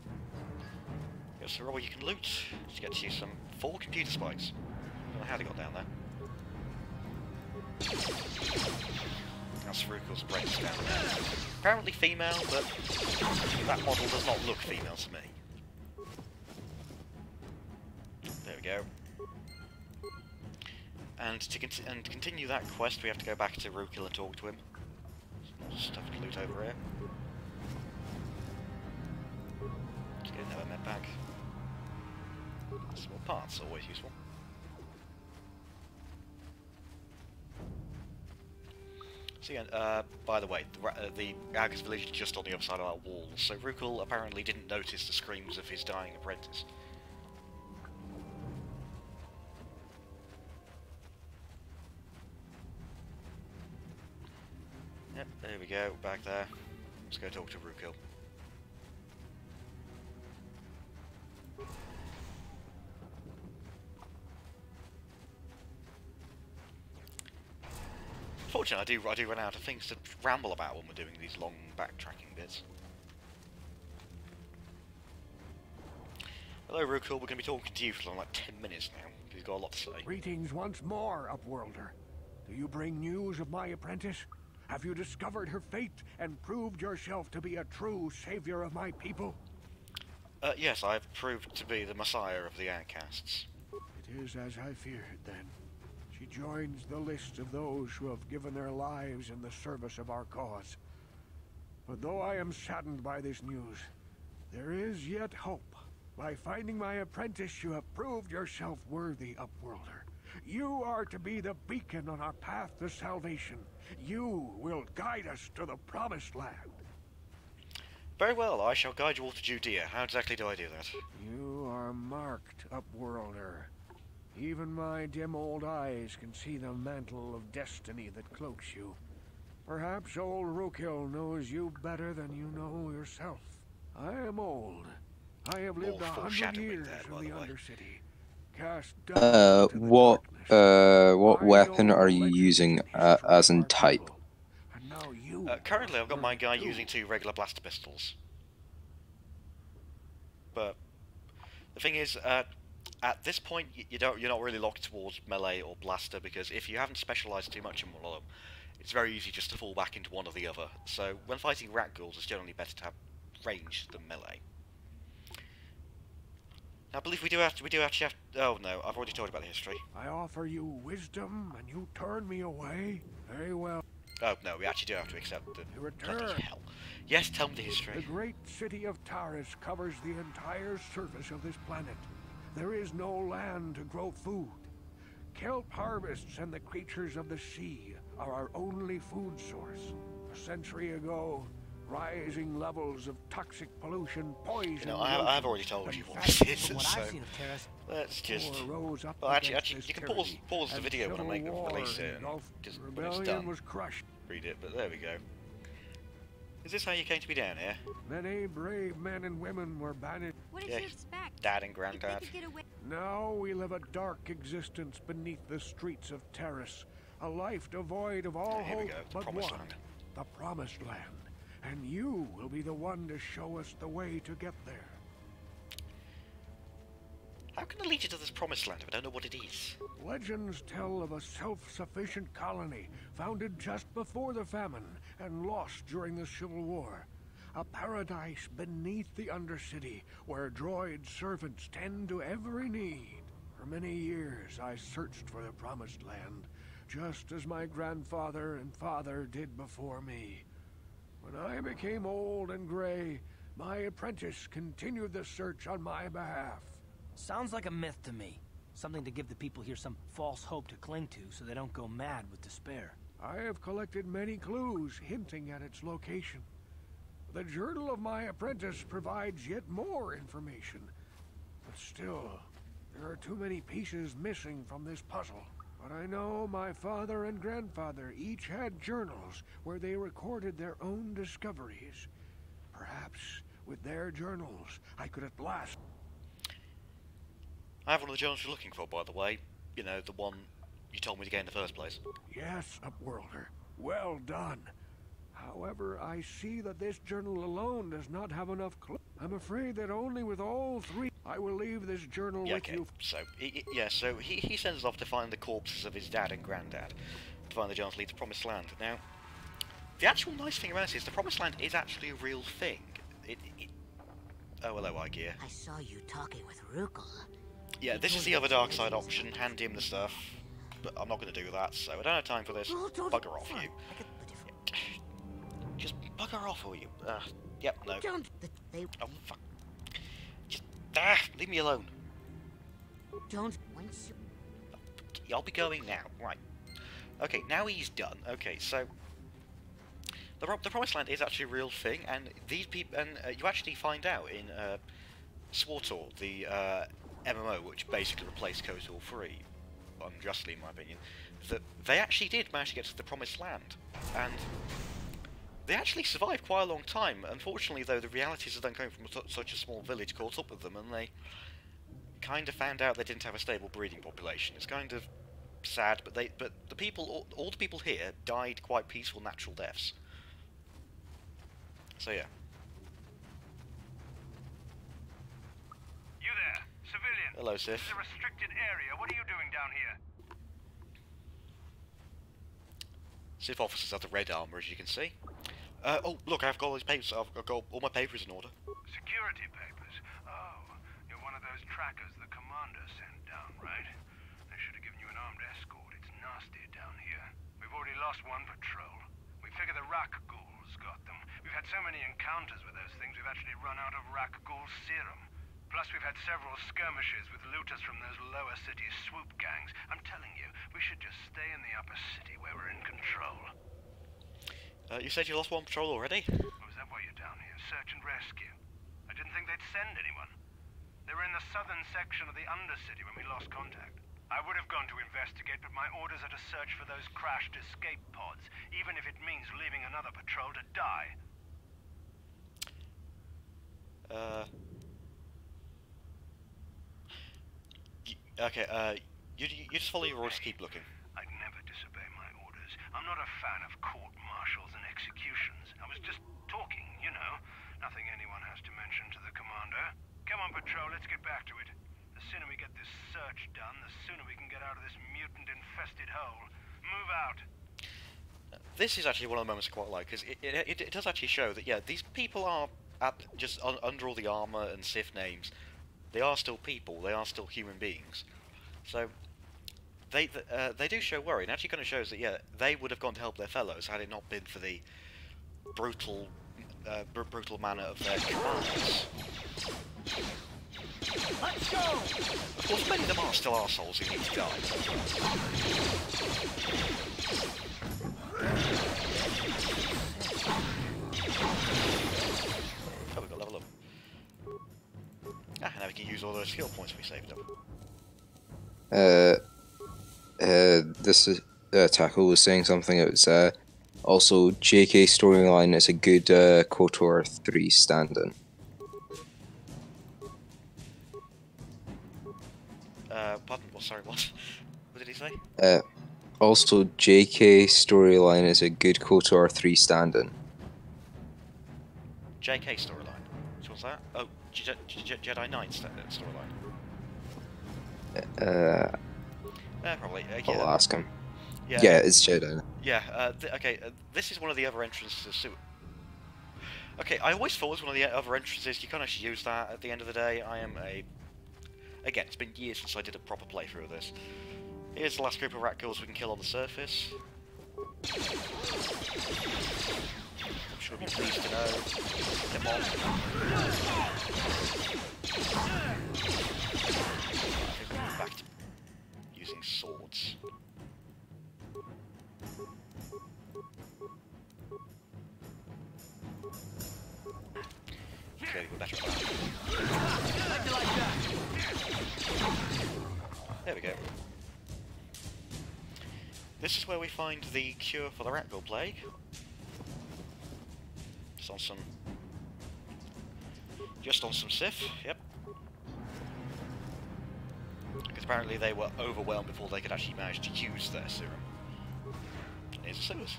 Yeah, so Robbie, you can loot to get you some 4 computer spikes. I don't know how they got down there. That's Rukul's brains down there. Apparently female, but that model does not look female to me. There we go. And to continue that quest, we have to go back to Rukil and talk to him. Stuff to loot over here. Let's get another med pack. Small parts, always useful. So again, by the way, the Argus village is just on the other side of that wall, so Rukul apparently didn't notice the screams of his dying apprentice. Yep, there we go, back there. Let's go talk to Rukil. Fortunately, I do run out of things to ramble about when we're doing these long backtracking bits. Hello Rukil, we're going to be talking to you for like 10 minutes now. He's got a lot to say. Greetings once more, Upworlder. Do you bring news of my apprentice? Have you discovered her fate and proved yourself to be a true savior of my people? Yes, I have proved to be the messiah of the outcasts. It is as I feared, then. She joins the list of those who have given their lives in the service of our cause. But though I am saddened by this news, there is yet hope. By finding my apprentice, you have proved yourself worthy, Upworlder. You are to be the beacon on our path to salvation. You will guide us to the promised land. Very well, I shall guide you all to Judea. How exactly do I do that? You are marked, Upworlder. Even my dim old eyes can see the mantle of destiny that cloaks you. Perhaps old Rukil knows you better than you know yourself. I am old. I have lived 100 years in the Undercity. What weapon are you using as in type? Currently, I've got my guy using 2 regular blaster pistols. But the thing is, at this point, you're not really locked towards melee or blaster, because if you haven't specialised too much in one of them, it's very easy just to fall back into one or the other. So when fighting Ratgulls, it's generally better to have range than melee. I believe we do actually have to... Oh no, I've already told you about the history. I offer you wisdom, and you turn me away? Very well. Oh no, we actually do have to accept the return. Hell. Yes, tell me the history. The great city of Taris covers the entire surface of this planet. There is no land to grow food. Kelp harvests and the creatures of the sea are our only food source. A century ago, rising levels of toxic pollution poisoned. You know, I've already told you what this is, so let's just... Well, actually, you can pause the video when I release it, and just when it's done, read it, but there we go. Is this how you came to be down here? Many brave men and women were banished. What did you expect? Dad and Granddad. Now we live a dark existence beneath the streets of Taris. A life devoid of all hope but one. The Promised Land. And you will be the one to show us the way to get there. How can I lead you to this Promised Land if I don't know what it is? Legends tell of a self-sufficient colony founded just before the famine and lost during the Civil War. A paradise beneath the Undercity, where droid servants tend to every need. For many years, I searched for the Promised Land, just as my grandfather and father did before me. When I became old and gray, my apprentice continued the search on my behalf. Sounds like a myth to me. Something to give the people here some false hope to cling to so they don't go mad with despair. I have collected many clues hinting at its location. The journal of my apprentice provides yet more information. But still, there are too many pieces missing from this puzzle. But I know my father and grandfather each had journals where they recorded their own discoveries. Perhaps with their journals, I could at last... I have one of the journals you're looking for, by the way. You know, the one you told me to get in the first place. Yes, Upworlder. Well done. However, I see that this journal alone does not have enough clues. I'm afraid that only with all three... I will leave this journal with you. So, he sends us off to find the corpses of his dad and granddad. To find the journal to lead to the Promised Land. Now, the actual nice thing about it is the Promised Land is actually a real thing. Oh, hello, Igear. I saw you talking with Rukel. Yeah, this is the other dark side option. Hand him the stuff. But I'm not going to do that, so I don't have time for this. Bugger off, you. Just bugger off, will you? Yep, no. Oh, fuck. Just, leave me alone. I'll be going now. Right. Okay, now he's done. Okay, so... The Promised Land is actually a real thing, and these people... And you actually find out in SWTOR, the MMO, which basically replaced KOTOR 3, unjustly in my opinion, that they actually did manage to get to the Promised Land. And they actually survived quite a long time. Unfortunately, though, the realities of them coming from such a small village caught up with them, and they kind of found out they didn't have a stable breeding population. It's kind of sad, but the people, all the people here, died quite peaceful, natural deaths. So yeah. You there, civilian? Hello, Sif. This is a restricted area. What are you doing down here? Sif officers have the red armor, as you can see. Oh, look, I've got all these papers. I've got all my papers in order. Security papers? Oh, you're one of those trackers the commander sent down, right? They should have given you an armed escort. It's nasty down here. We've already lost one patrol. We figure the Rak ghouls got them. We've had so many encounters with those things, we've actually run out of Rak ghoul serum. Plus, we've had several skirmishes with looters from those lower city swoop gangs. I'm telling you, we should just stay in the upper city where we're in control. You said you lost one patrol already? Oh, is that why you're down here? Search and rescue? I didn't think they'd send anyone. They were in the southern section of the Undercity when we lost contact. I would have gone to investigate, but my orders are to search for those crashed escape pods, even if it means leaving another patrol to die. Okay, you just follow your orders, keep looking. I'd never disobey my orders. I'm not a fan of court-martials and executions. I was just talking, you know. Nothing anyone has to mention to the commander. Come on, patrol, let's get back to it. The sooner we get this search done, the sooner we can get out of this mutant-infested hole. Move out. This is actually one of the moments I quite like, because it does actually show that, yeah, these people are just under all the armour and Sith names. They are still people, they are still human beings. So, they do show worry, and actually kind of shows that, yeah, they would have gone to help their fellows had it not been for the brutal manner of their commanders. Let's go! Of course, many of them are still arseholes who need to die. Oh, we got level up. Ah, now we can use all those skill points we saved up. This is Tackle was saying something. It was also JK storyline is a good KOTOR 3 stand-in. Pardon? Well, sorry, what? What did he say? Also, JK storyline is a good KOTOR 3 stand-in. JK storyline? Which one's that? Oh, Jedi Knight storyline. Probably. Yeah. I'll ask him. Yeah, it's Jedi. Yeah, okay, this is one of the other entrances to Okay, I always thought it was one of the other entrances. You can't actually use that at the end of the day. I am a... Again, it's been years since I did a proper playthrough of this. Here's the last group of rat kills we can kill on the surface. I'm sure you'll be pleased to know. Them on. I think we're back to using swords. Clearly we're better at that. There we go. This is where we find the cure for the rat ghoul plague. Just on some Sith, yep. Because apparently they were overwhelmed before they could actually manage to use their serum. Here's the sewers.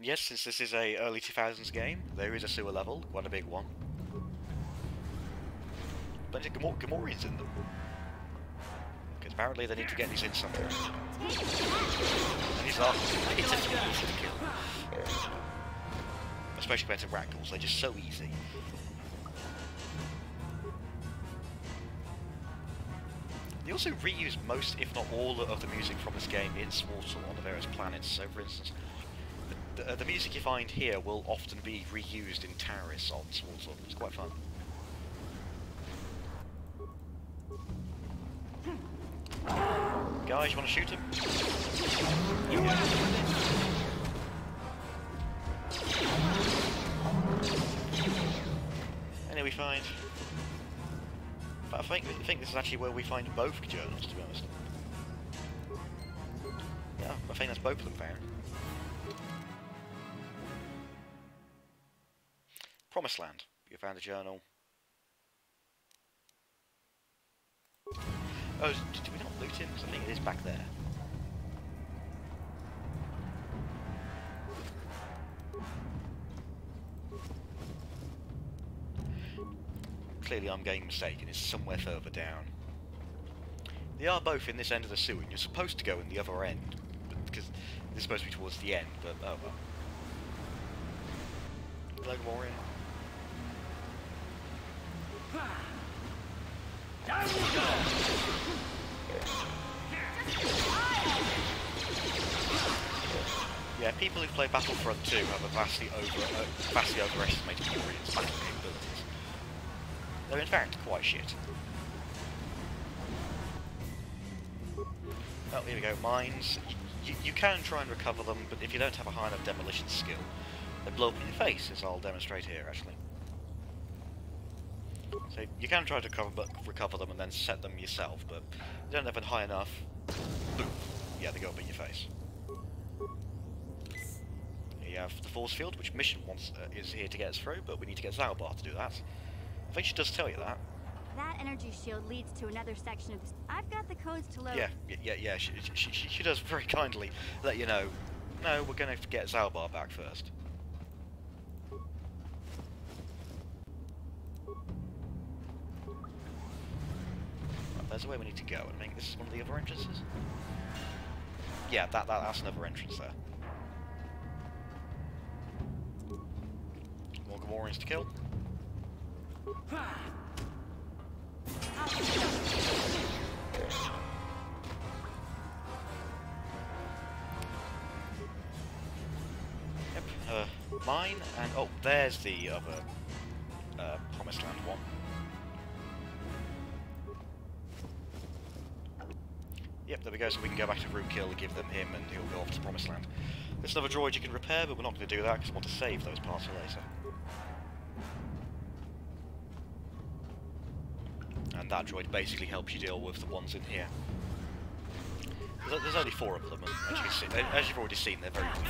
Yes, since this is a early 2000s game, there is a sewer level, quite a big one. Plenty of Gamorreans in them. Because apparently they need to get these in somewhere. And these are pitifully easy to kill. Especially compared to rat ghouls, they're just so easy. They also reuse most, if not all, of the music from this game in Swartal on the various planets. So, for instance, the music you find here will often be reused in Taris on Swartal. It's quite fun. Guys, you want to shoot him? You go. And here we find... But I think this is actually where we find both journals, to be honest. Yeah, I think that's both of them found. Promised Land. You found a journal. Oh, did we not loot him? Because I think it is back there. Clearly I'm getting mistaken, it's somewhere further down. They are both in this end of the sewer, and you're supposed to go in the other end, because this is supposed to be towards the end, but oh well. Hello, Warrior. Yeah, people who play Battlefront 2 have a vastly overestimated Warrior's battle capabilities. They're in fact quite shit. Oh, here we go, mines. You can try and recover them, but if you don't have a high enough demolition skill, they blow up in your face, as I'll demonstrate here, actually. So you can try to recover them and then set them yourself, but if you don't have it high enough, boom, yeah, they go up in your face. Here you have the force field, which Mission is here to get us through, but we need to get Zalbar to do that. I think she does tell you that. That energy shield leads to another section of this. I've got the codes to load. Yeah. She does very kindly let you know. No, we're going to get Zalbar back first. There's a way we need to go. I think this is one of the other entrances. Yeah, that's another entrance there. More Gamorreans to kill. Yep, mine, and oh, there's the other Promised Land one. Yep, there we go, so we can go back to Rootkill, give them him, and he'll go off to Promised Land. There's another droid you can repair, but we're not going to do that because I want to save those parts for later. And that droid basically helps you deal with the ones in here. There's only 4 of them, and as you've already seen, they're very weak.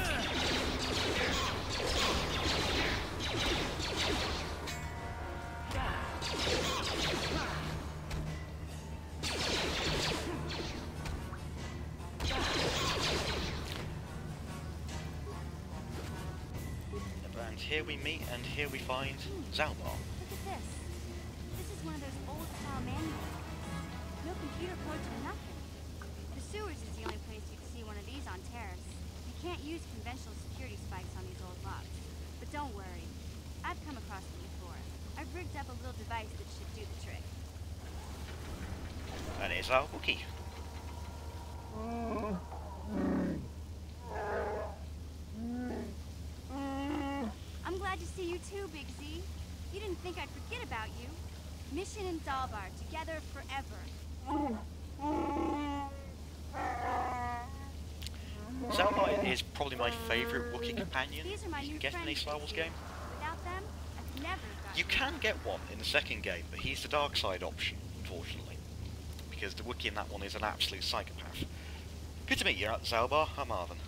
And here we meet, and here we find Zalbar. Look at this. This is one of those old-style manuals. No computer codes or nothing. The sewers is the only place you can see one of these on Terrace. You can't use conventional security spikes on these old locks. But don't worry. I've come across them before. I've rigged up a little device that should do the trick. And it's our Wookiee. I'm glad to see you too, Big Z. You didn't think I'd forget about you. Mission in Dalbar, together forever. Zalbar is probably my favourite Wookiee companion These are my you new can get in a friends, Star Wars Big Z. game. Without them, I could never have gotten You can get one in the second game, but he's the dark side option, unfortunately. Because the Wookiee in that one is an absolute psychopath. Good to meet you, Zalbar. I'm Marvin.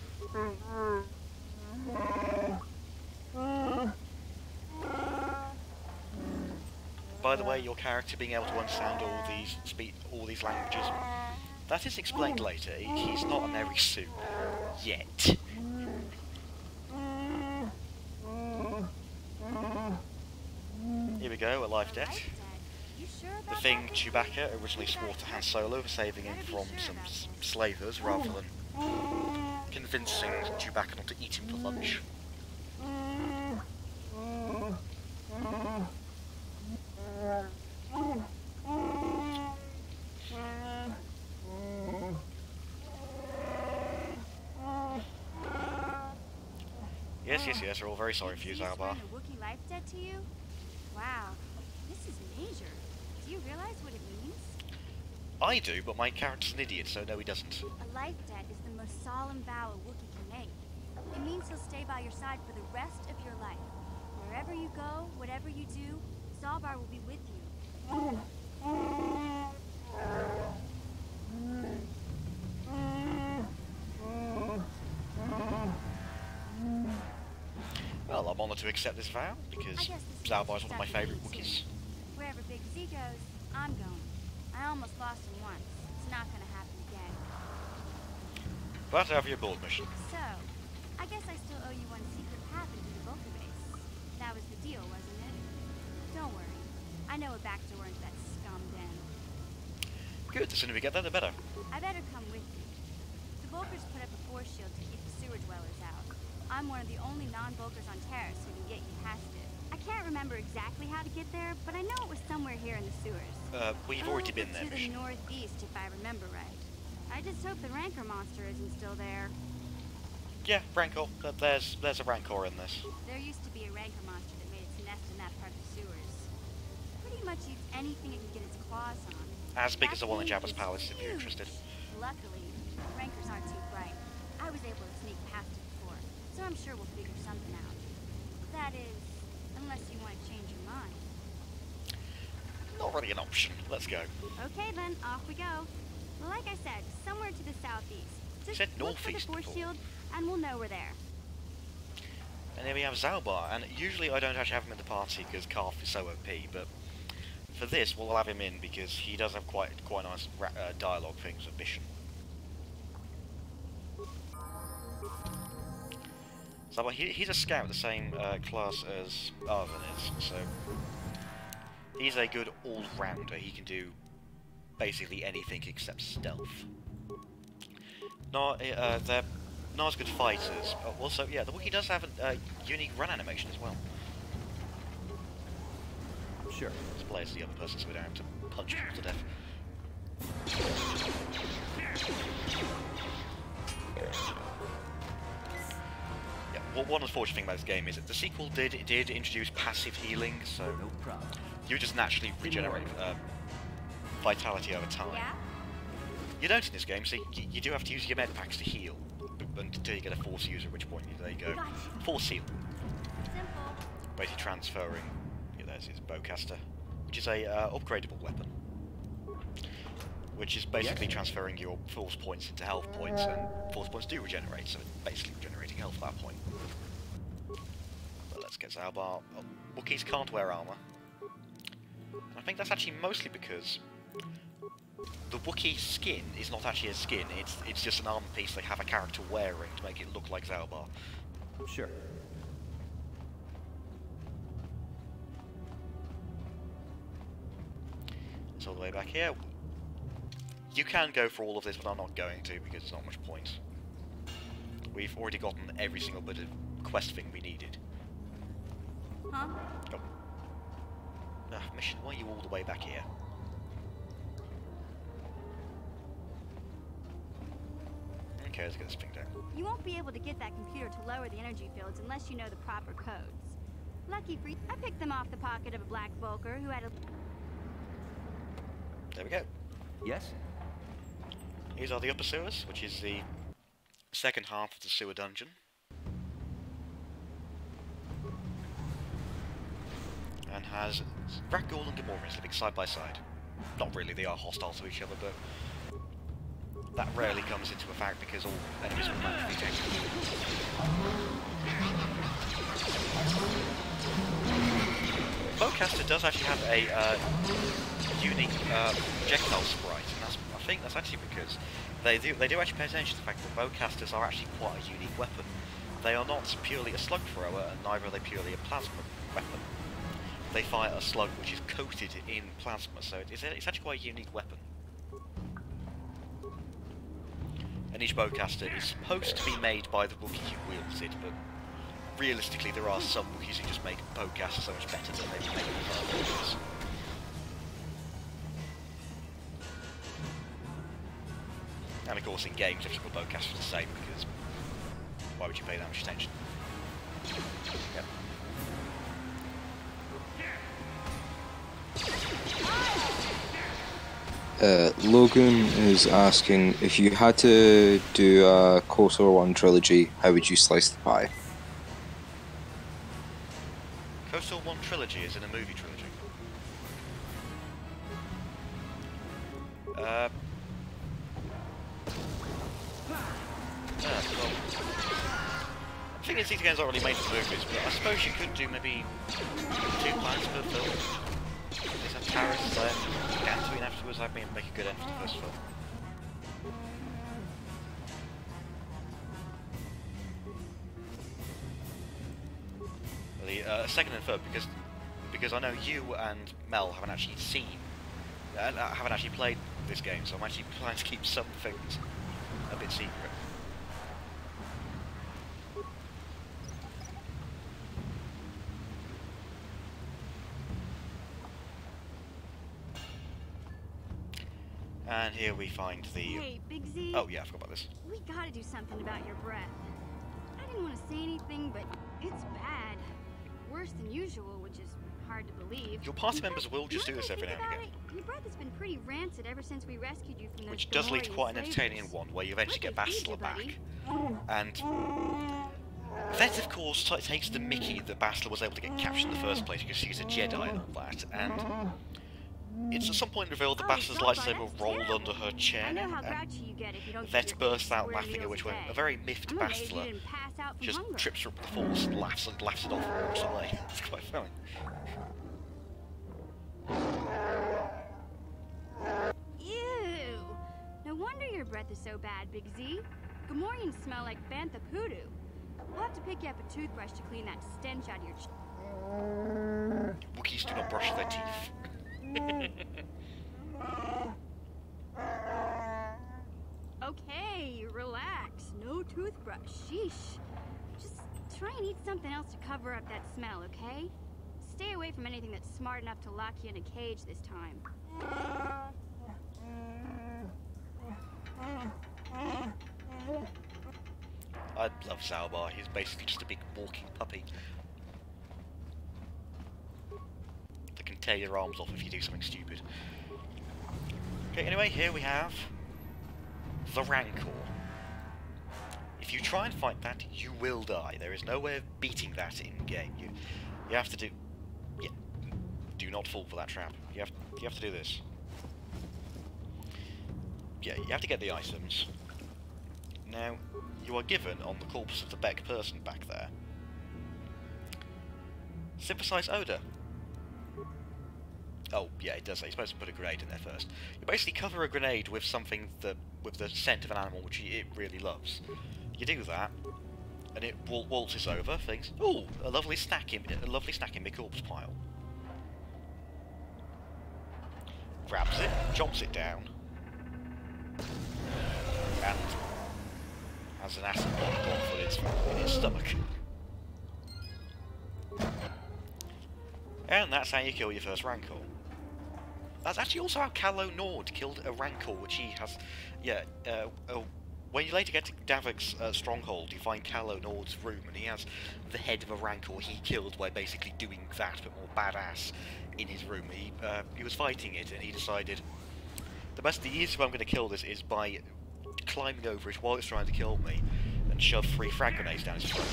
By the way, your character being able to understand all these languages, that is explained later. He's not a Mary Sue. Yet. Here we go, a life debt. The thing Chewbacca originally swore to Han Solo for saving him from some slavers rather than convincing Chewbacca not to eat him for lunch. Yes, we're all very sorry for you, Zalbar. A Wookiee life debt to you? Wow, this is major. Do you realize what it means? I do, but my character's an idiot, so no, he doesn't. A life debt is the most solemn vow a Wookiee can make. It means he'll stay by your side for the rest of your life. Wherever you go, whatever you do, Zalbar will be with you. Well, I'm honoured to accept this vow, because Zalbar is one of my favourite Wookiees. Wherever Big Z goes, I'm going. I almost lost him once. It's not gonna happen again. Glad to have you aboard, mission. So, I guess I still owe you one secret path into the Vulcan base. That was the deal, wasn't it? Don't worry. I know a back door into that scum den. Good, the sooner we get there, the better. I better come with you. The Vulkars put up a force shield to keep the sewer dwellers out. I'm one of the only non-Vulkars on Terrace who can get you past it. I can't remember exactly how to get there, but I know it was somewhere here in the sewers. We've already been there, To the northeast, if I remember right. I just hope the Rancor monster isn't still there. Yeah, Rancor. There's a Rancor in this. There used to be a Rancor monster that made its nest in that part of the sewers. Pretty much eats anything it can get its claws on. As big as the one in Jabba's Palace, if you're interested. Luckily, Rancors aren't too bright. I was able to sneak past it before, so I'm sure we'll figure something out. That is, unless you want to change your mind. Not really an option. Let's go. Okay then, off we go. Like I said, somewhere to the southeast. Just said look for the northeast force before. shield, and we'll know we're there. And then we have Zalbar, and usually I don't actually have him in the party because Karth is so OP, but for this we'll have him in because he does have quite nice dialogue things of mission. Zalbar, he's a scout, the same class as Arvin is, so he's a good all-rounder. He can do basically anything except stealth. They're not as good fighters. Also, yeah, the Wookiee does have a unique run animation as well. Sure. This plays the other person so we don't have to punch people to death. Yeah, well, one unfortunate thing about this game is that the sequel did introduce passive healing, so no problem. You just naturally regenerate vitality over time. Yeah? You don't in this game, so you do have to use your med packs to heal until you get a force user, at which point there you go. Force heal. Simple. Basically transferring. Yeah, there's his bowcaster, which is a upgradable weapon. Which is basically transferring your force points into health points, and force points do regenerate, so it's basically regenerating health at that point. But let's get Zalbar. Wookiees can't wear armor. And I think that's actually mostly because the Wookiee skin is not actually a skin, it's just an armor piece they have a character wearing to make it look like Zalbar. Sure. It's all the way back here. You can go for all of this, but I'm not going to because there's not much point. We've already gotten every single bit of quest thing we needed. Huh? Oh. Mission, why are you all the way back here? Okay, let's get this thing down. You won't be able to get that computer to lower the energy fields unless you know the proper codes. Lucky for you, I picked them off the pocket of a black Volker who had a... There we go. Yes? These are the upper sewers, which is the second half of the sewer dungeon. And has Ragdoll and Gamorreans living side by side. Not really, they are hostile to each other, but that rarely comes into effect because all enemies are magically taken. Bowcaster does actually have a unique projectile sprite, and I think that's actually because they do actually pay attention to the fact that bowcasters are actually quite a unique weapon. They are not purely a slug thrower, and neither are they purely a plasma weapon. They fire a slug which is coated in plasma, so it's actually quite a unique weapon. And each bowcaster is supposed to be made by the Wookiee who wields it, but realistically there are some Wookiees who just make bowcasters so much better than they make other Wookiees. And of course in games every single bowcaster is the same, because why would you pay that much attention? Yep. Logan is asking, if you had to do a KOTOR 1 trilogy, how would you slice the pie? KOTOR 1 trilogy is in a movie trilogy. Well, the thing is, these games aren't really made for movies, but I suppose you could do maybe 2 plans per film. There's a Paris there, Tatooine afterwards, I'd make a good end for the first film. The second and third, because I know you and Mel haven't actually haven't actually played this game, so I'm actually trying to keep some things a bit secret. And here we find the... Hey, Big Z. Oh yeah, I forgot about this. We gotta do something about your breath. I didn't want to say anything, but it's bad. Worse than usual, which is hard to believe. Your party members will just do this every now and again. Your breath has been pretty rancid ever since we rescued you from those Which does lead to quite an entertaining one, where you eventually get Bastila back. And that, of course, takes the mickey that Bastila was able to get captured in the first place, because she's a Jedi and all that. And it's at some point revealed that Bastila's lightsaber rolled under her chair, and Vet bursts out laughing, at which a very miffed Bastila just trips her up the force and laughs it off and walks away. It's quite funny. Ew! No wonder your breath is so bad, Big Z. Gamorreans smell like bantha poodoo. We'll have to pick you up a toothbrush to clean that stench out of your Wookiees do not brush their teeth. Okay, relax. No toothbrush. Sheesh. Just try and eat something else to cover up that smell, okay? Stay away from anything that's smart enough to lock you in a cage this time. I love Zalbar. He's basically just a big walking puppy that can tear your arms off if you do something stupid. Okay, anyway, here we have the Rancor. If you try and fight that, you will die. There is no way of beating that in-game. You have to do... Yeah, do not fall for that trap. You have to do this. Yeah, you have to get the items. Now, you are given, on the corpse of the Beck person back there, synthesized odor. Oh, yeah, it does say you're supposed to put a grenade in there first. You basically cover a grenade with something that, with the scent of an animal which it really loves. You do that, and it waltzes over, thinks, "Ooh, a lovely snack in my corpse pile." Grabs it, chomps it down, and has an acid bomb in its stomach. And that's how you kill your first Rancor. That's actually also how Calo Nord killed a Rancor, which he has... Yeah, when you later get to Davik's stronghold, you find Calo Nord's room, and he has the head of a Rancor he killed by basically doing that, but more badass, in his room. He was fighting it, and he decided, the easiest way I'm going to kill this is by climbing over it while it's trying to kill me, and shove 3 frag grenades down his throat.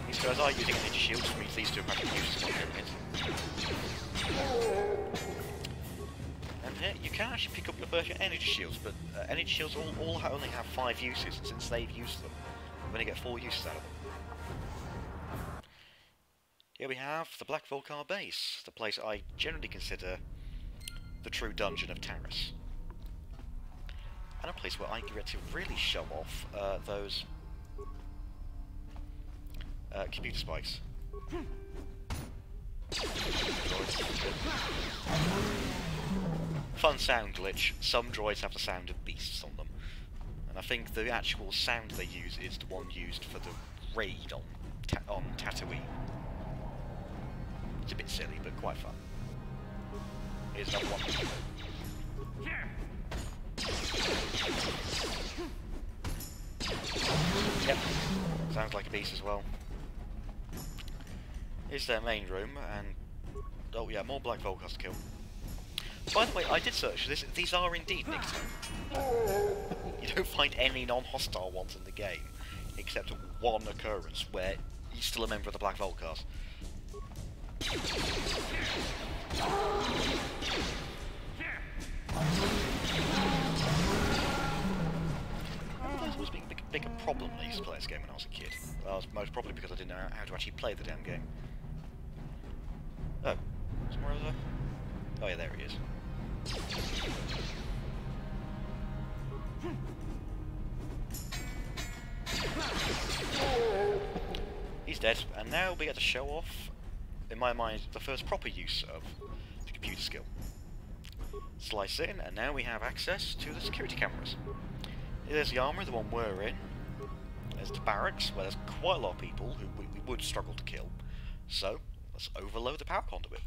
These guys are using energy shields, which means these two are actually used to and here you can actually pick up your first energy shields, but energy shields all only have 5 uses, and since they've used them, I'm going to get 4 uses out of them. Here we have the Black Volcar base, the place I generally consider the true dungeon of Taris. And a place where I get to really show off those computer spikes. Fun sound glitch. Some droids have the sound of beasts on them, and I think the actual sound they use is the one used for the raid on Tatooine. It's a bit silly, but quite fun. Here's another one. Yep, sounds like a beast as well. Here's their main room, and oh yeah, more Black Volcars to kill. By the way, I did search this. These are indeed Nikto. You don't find any non-hostile ones in the game, except one occurrence where he's still a member of the Black Volcars. There was a bigger problem when I used to play this game when I was a kid. Well, it was most probably because I didn't know how to actually play the damn game. Oh, somewhere over there? Oh yeah, there he is. He's dead, and now we get to show off, in my mind, the first proper use of the computer skill. Slice in, and now we have access to the security cameras. There's the armory, the one we're in. There's the barracks, where there's quite a lot of people who we would struggle to kill. So, let's overload the power conduit.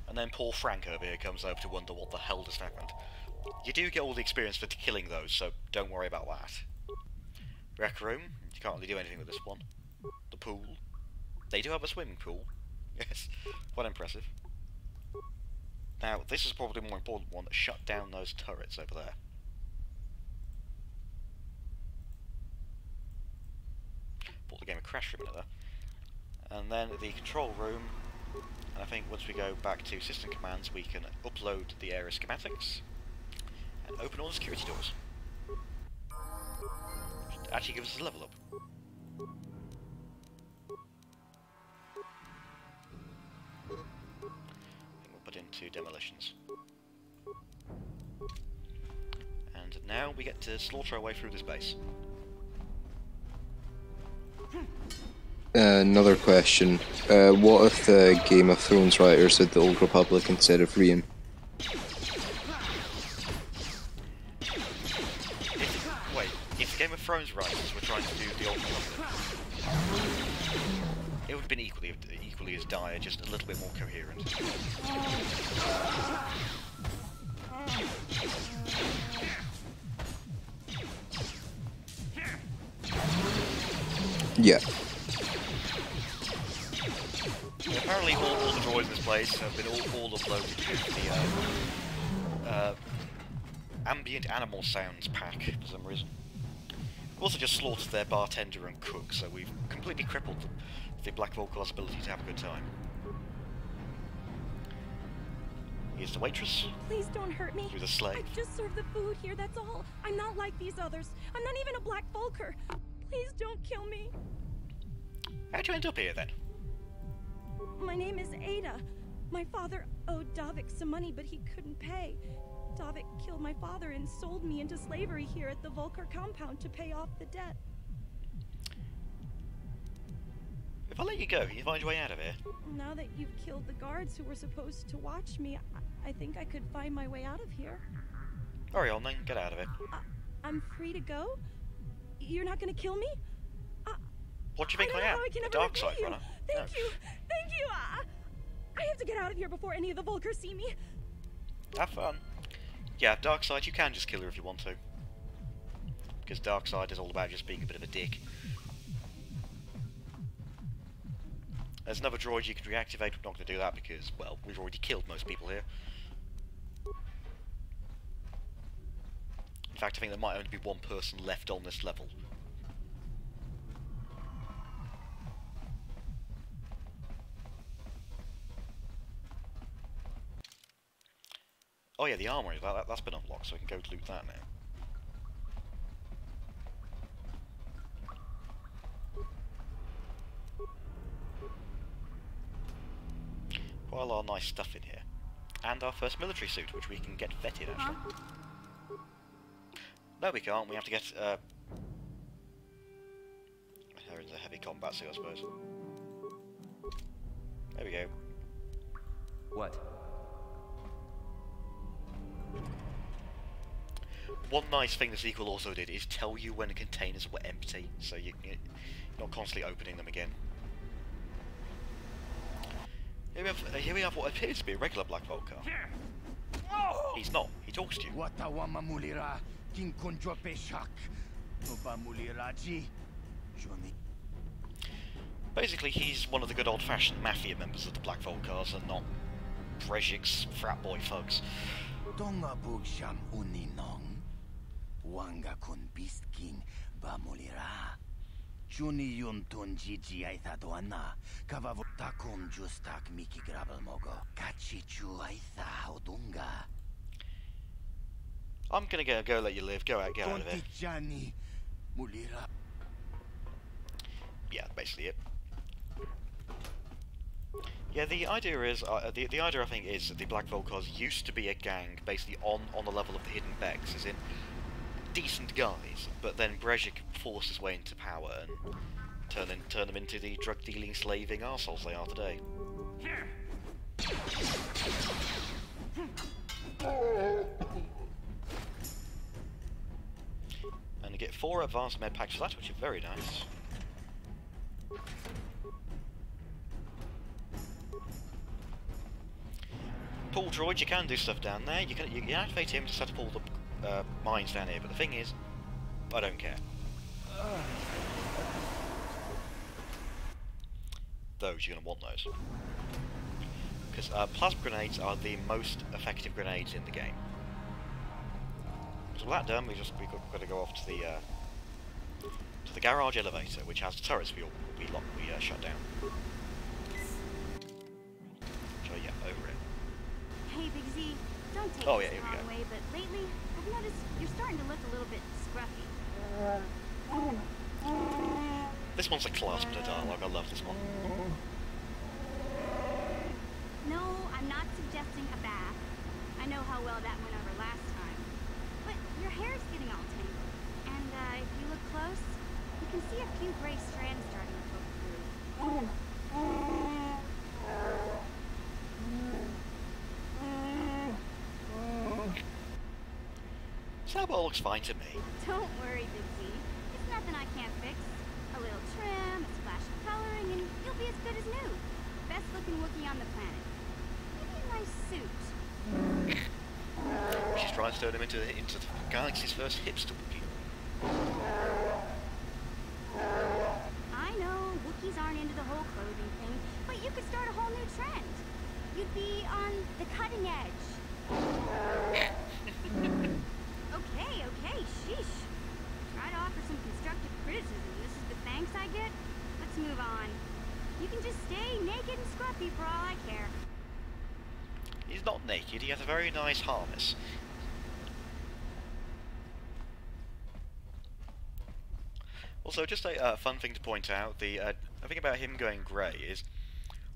And then poor Frank over here comes over to wonder what the hell just happened. You do get all the experience for killing those, so don't worry about that. Rec room, you can't really do anything with this one. The pool. They do have a swimming pool. Yes, quite impressive. Now, this is probably the more important one, that shut down those turrets over there. Bought the game a crash for a minute there. And then the control room, and I think once we go back to system commands, we can upload the area schematics and open all the security doors. Which actually gives us a level up. Into demolitions. And now we get to slaughter our way through this base. Another question. What if the Game of Thrones writers did the Old Republic instead of Rian? If Game of Thrones writers were trying to do the Old Republic, it would have been equally as dire, just a little bit more coherent. Yeah. Apparently all the droids in this place have been all uploaded to the ambient animal sounds pack for some reason. We've also just slaughtered their bartender and cook, so we've completely crippled the Black Volcar's ability to have a good time. Here's the waitress. Please don't hurt me. Who's a slave. I just serve the food here, that's all. I'm not like these others. I'm not even a Black Volcar. Please don't kill me. How'd you end up here then? My name is Ada. My father owed Davik some money, but he couldn't pay. Davik killed my father and sold me into slavery here at the Volker compound to pay off the debt. If I let you go, can you find your way out of here? Now that you've killed the guards who were supposed to watch me, I think I could find my way out of here. Hurry on then, get out of it. I'm free to go? You're not gonna kill me? What do you think I am? A dark side runner? Thank you! Thank you! I have to get out of here before any of the Volkers see me. Have fun. Yeah, dark side, you can just kill her if you want to. Because dark side is all about just being a bit of a dick. There's another droid you can reactivate. We're not going to do that because, well, we've already killed most people here. In fact, I think there might only be one person left on this level. Oh yeah, the armory, that's been unlocked, so we can go loot that now. Quite a lot of nice stuff in here. And our first military suit, which we can get vetted, actually. No, we can't. We have to get, her in the heavy combat suit, I suppose. There we go. What? One nice thing the sequel also did is tell you when the containers were empty, so you're not constantly opening them again. Here we have what appears to be a regular Black Vulcar. He's not. He talks to you. Basically, he's one of the good old-fashioned mafia members of the Black Vulcars and not Brejik's frat boy thugs. Wanga kun Beast King bamulira. Juni yun tun jiji aitha doana. Kavavo takun justak miki grabel mogo. Kachichu aitha odunga. I'm gonna go let you live. Go out, get out of here. Yeah, basically it. Yeah, the idea is, the idea I think is that the Black Vulcars used to be a gang, basically on the level of the Hidden Becks, as in decent guys, but then Brejik forced his way into power and turned them into the drug-dealing, slaving arseholes they are today. And you get 4 advanced med packs for that, which are very nice. Pull droid, you can do stuff down there. You can activate him to set up all the mines down here, but the thing is, I don't care. Those, you're going to want those. Because plasma grenades are the most effective grenades in the game. So with that done, we've got to go off to the garage elevator, which has the turrets we shut down. So yeah, over it. Hey, Big Z, don't take this the wrong way, but lately, I've noticed you're starting to look a little bit scruffy. This one's a class bit of dialogue, I love this one. No, I'm not suggesting a bath. I know how well that went over last time. But your hair's getting all tangled. And if you look close, you can see a few gray strands starting to poke through. That all looks fine to me. Don't worry, Big Z. It's nothing I can't fix. A little trim, a splash of coloring, and you'll be as good as new. Best looking Wookiee on the planet. Maybe a nice suit. She's trying to turn him into the galaxy's first hipster Wookiee. I know, Wookiees aren't into the whole clothing thing, but you could start a whole new trend. You'd be on the cutting edge. Okay, sheesh. Try to offer some constructive criticism. This is the thanks I get? Let's move on. You can just stay naked and scruffy for all I care. He's not naked, he has a very nice harness. Also, just a fun thing to point out, the thing about him going grey is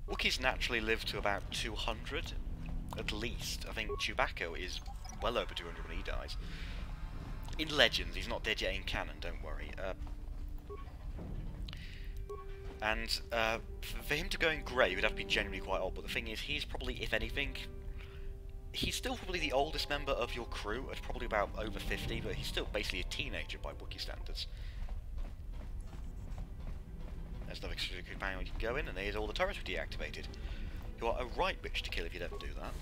Wookiees naturally live to about 200, at least. I think Chewbacca is well over 200 when he dies. In Legends, he's not dead yet in canon, don't worry. And for him to go in grey would have to be genuinely quite old, but the thing is, he's probably, if anything, he's still probably the oldest member of your crew, at probably about over 50, but he's still basically a teenager by Wookiee standards. There's another companion you can go in, and here's all the turrets we deactivated. You are a right bitch to kill if you don't do that.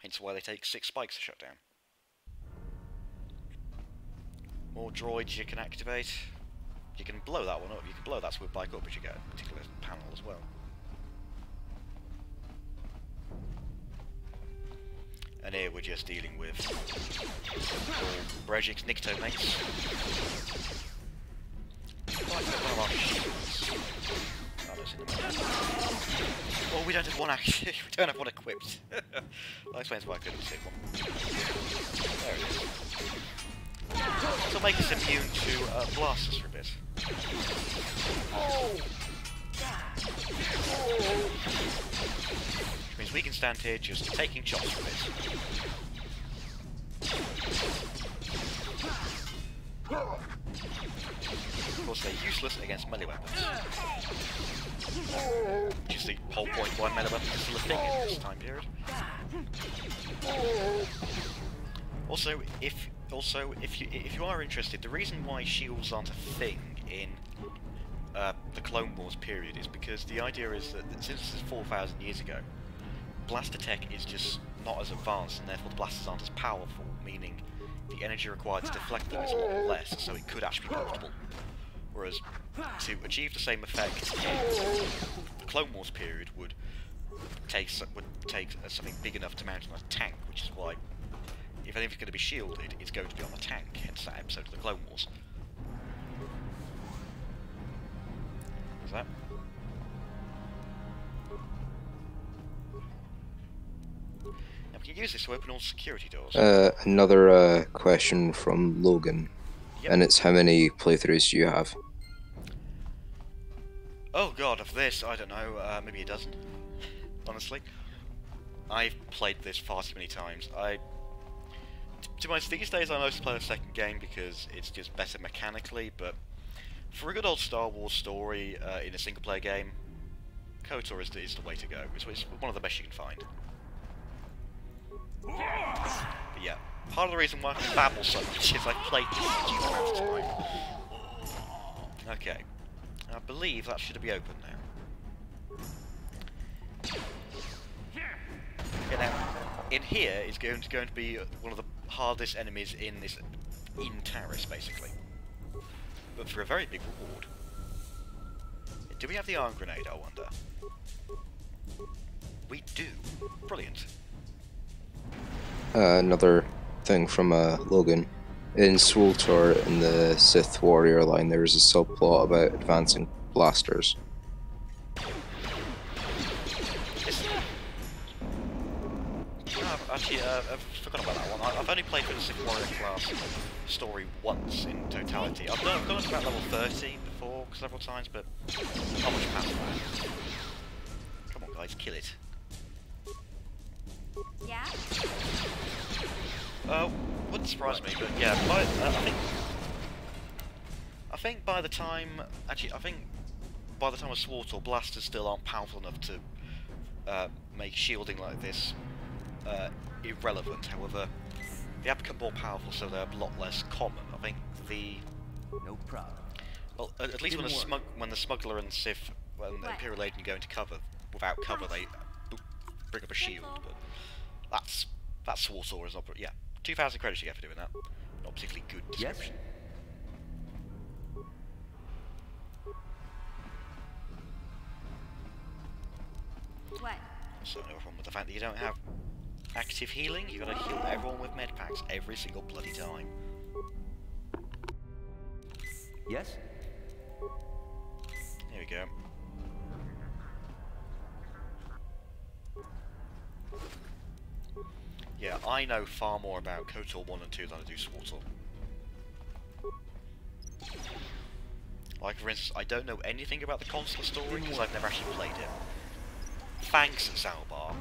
Hence why they take 6 spikes to shut down. More droids you can activate. You can blow that one up, you can blow that swift bike up, but you get a particular panel as well. And here we're just dealing with Brejik's Nikto mates. Oh, we don't have one actually. We don't have one equipped. That explains why I couldn't take one. There it is. This will make us immune to blasters for a bit. Which means we can stand here just taking shots for a bit. Of course, they're useless against melee weapons. Which is the whole point why melee weapons are still a thing in this time period. Also, if you are interested, the reason why shields aren't a thing in the Clone Wars period is because the idea is that since this is 4,000 years ago, blaster tech is just not as advanced, and therefore the blasters aren't as powerful, meaning the energy required to deflect them is a lot less, so it could actually be portable. Whereas, to achieve the same effect in the Clone Wars period would take something big enough to mount on a tank, which is why, if anything's going to be shielded, it's going to be on a tank, hence that episode of the Clone Wars. What's that? Now we can use this to open all security doors. Another question from Logan. Yep. And it's how many playthroughs do you have? Oh god, of this, I don't know, maybe a dozen, honestly. I've played this far too many times. To be honest, these days I mostly play the second game because it's just better mechanically, but for a good old Star Wars story in a single player game, KOTOR is the way to go. It's one of the best you can find. But yeah, part of the reason why I can babble so much is I've played this a huge amount of time. Okay, I believe that should be open now. Okay, now, in here is going to be one of the hardest enemies in Taris, basically. But for a very big reward. Do we have the iron grenade, I wonder? We do. Brilliant. Another thing from Logan. In SWTOR, in the Sith Warrior line, there is a subplot about advancing blasters. Actually, I've forgotten about that one. I've only played with the Sith Warrior class story once in totality. I've gone up to about level 30 before several times, but not much past that. Come on, guys, kill it. Yeah? Wouldn't surprise me, but yeah, I think by the time of SWTOR, blasters still aren't powerful enough to make shielding like this irrelevant. However, they have become more powerful, so they're a lot less common. I think no problem. Well, at least when the smuggler and Sith, when the Imperial agent go into cover, without cover they bring up a shield. But that's SWTOR is not. Yeah, 2,000 credits you get for doing that. Not particularly good description. Yes. What? Also, no problem with the fact that you don't have active healing. You gotta heal everyone with med packs every single bloody time. Yes? Here we go. Yeah, I know far more about KOTOR 1 and 2 than I do SWTOR. Like, for instance, I don't know anything about the Consular story because I've never actually played it. Thanks, Zalbar.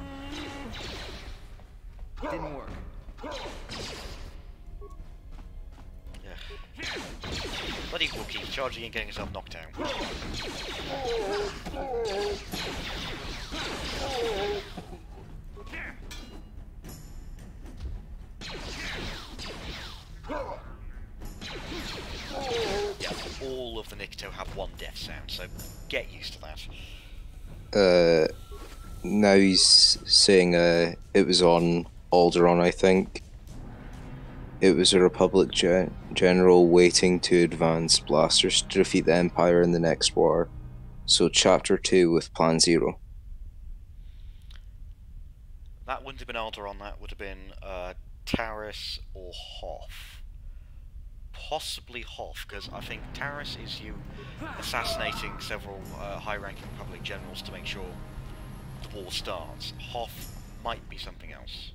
Didn't work. Yeah. Bloody Wookiee, charging and getting himself knocked down. Yeah, all of the Nikito have one death sound, so get used to that. Now he's saying it was on Alderaan, I think. It was a Republic general waiting to advance blasters to defeat the Empire in the next war. So Chapter 2 with Plan Zero. That wouldn't have been Alderaan, that would have been Taris or Hoth. Possibly Hoth, because I think Taris is you assassinating several high-ranking Republic generals to make sure the war starts. Hoth might be something else.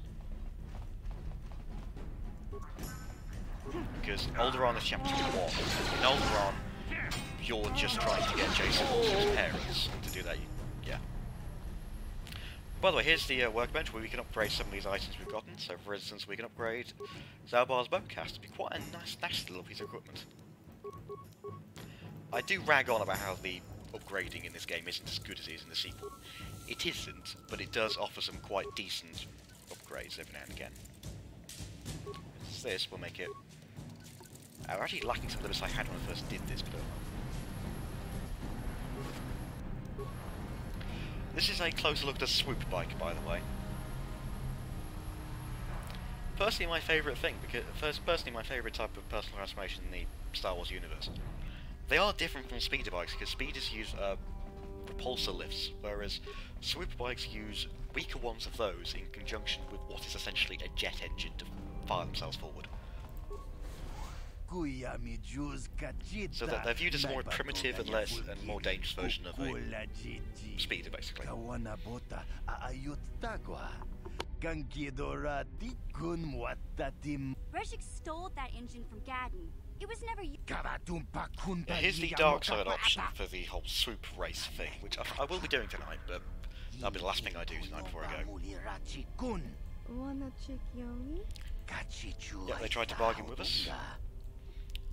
Because Alderaan is Chapter 1. In Alderaan, you're just trying to get Jason Walker's parents, and to do that, yeah. By the way, here's the workbench where we can upgrade some of these items we've gotten. So, for instance, we can upgrade Zalbar's bowcast to be quite a nice little piece of equipment. I do rag on about how the upgrading in this game isn't as good as it is in the sequel. It isn't, but it does offer some quite decent upgrades every now and again. This will make it... I'm actually lacking some of the bits I had when I first did this, but... This is a closer look at a swoop bike, by the way. Personally, my favourite thing, because personally my favourite type of personal transformation in the Star Wars universe. They are different from speeder bikes, because speeders use propulsor lifts, whereas swoop bikes use weaker ones of those in conjunction with what is essentially a jet engine to fire themselves forward. So that they're viewed as a more primitive and more dangerous version of a speeder, basically. Reshik stole that engine from Gadden. It was never used. Yeah, here's the dark side option for the whole swoop race thing, which I will be doing tonight, but that'll be the last thing I do tonight before I go. Wanna check Yomi? Yeah, they tried to bargain with us.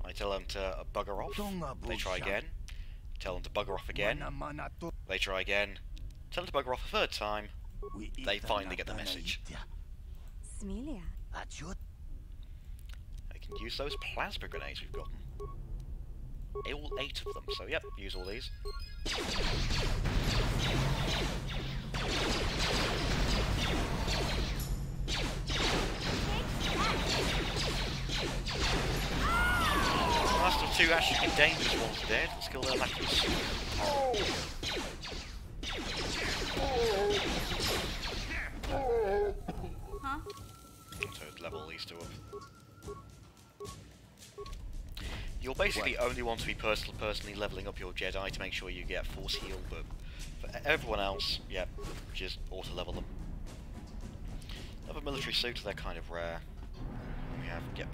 I tell them to bugger off. They try again. Tell them to bugger off again. They try again. Tell them to bugger off a third time. They finally get the message. Smilia. I can use those plasma grenades we've gotten. All 8 of them, so yep, use all these. Last of 2 actually dangerous ones are dead. Let's kill their lackeys. Huh? So level these 2 up. You'll basically only want to be personally leveling up your Jedi to make sure you get force heal, but for everyone else, yep, just auto level them. Another military suit, they're kind of rare. We have, yep.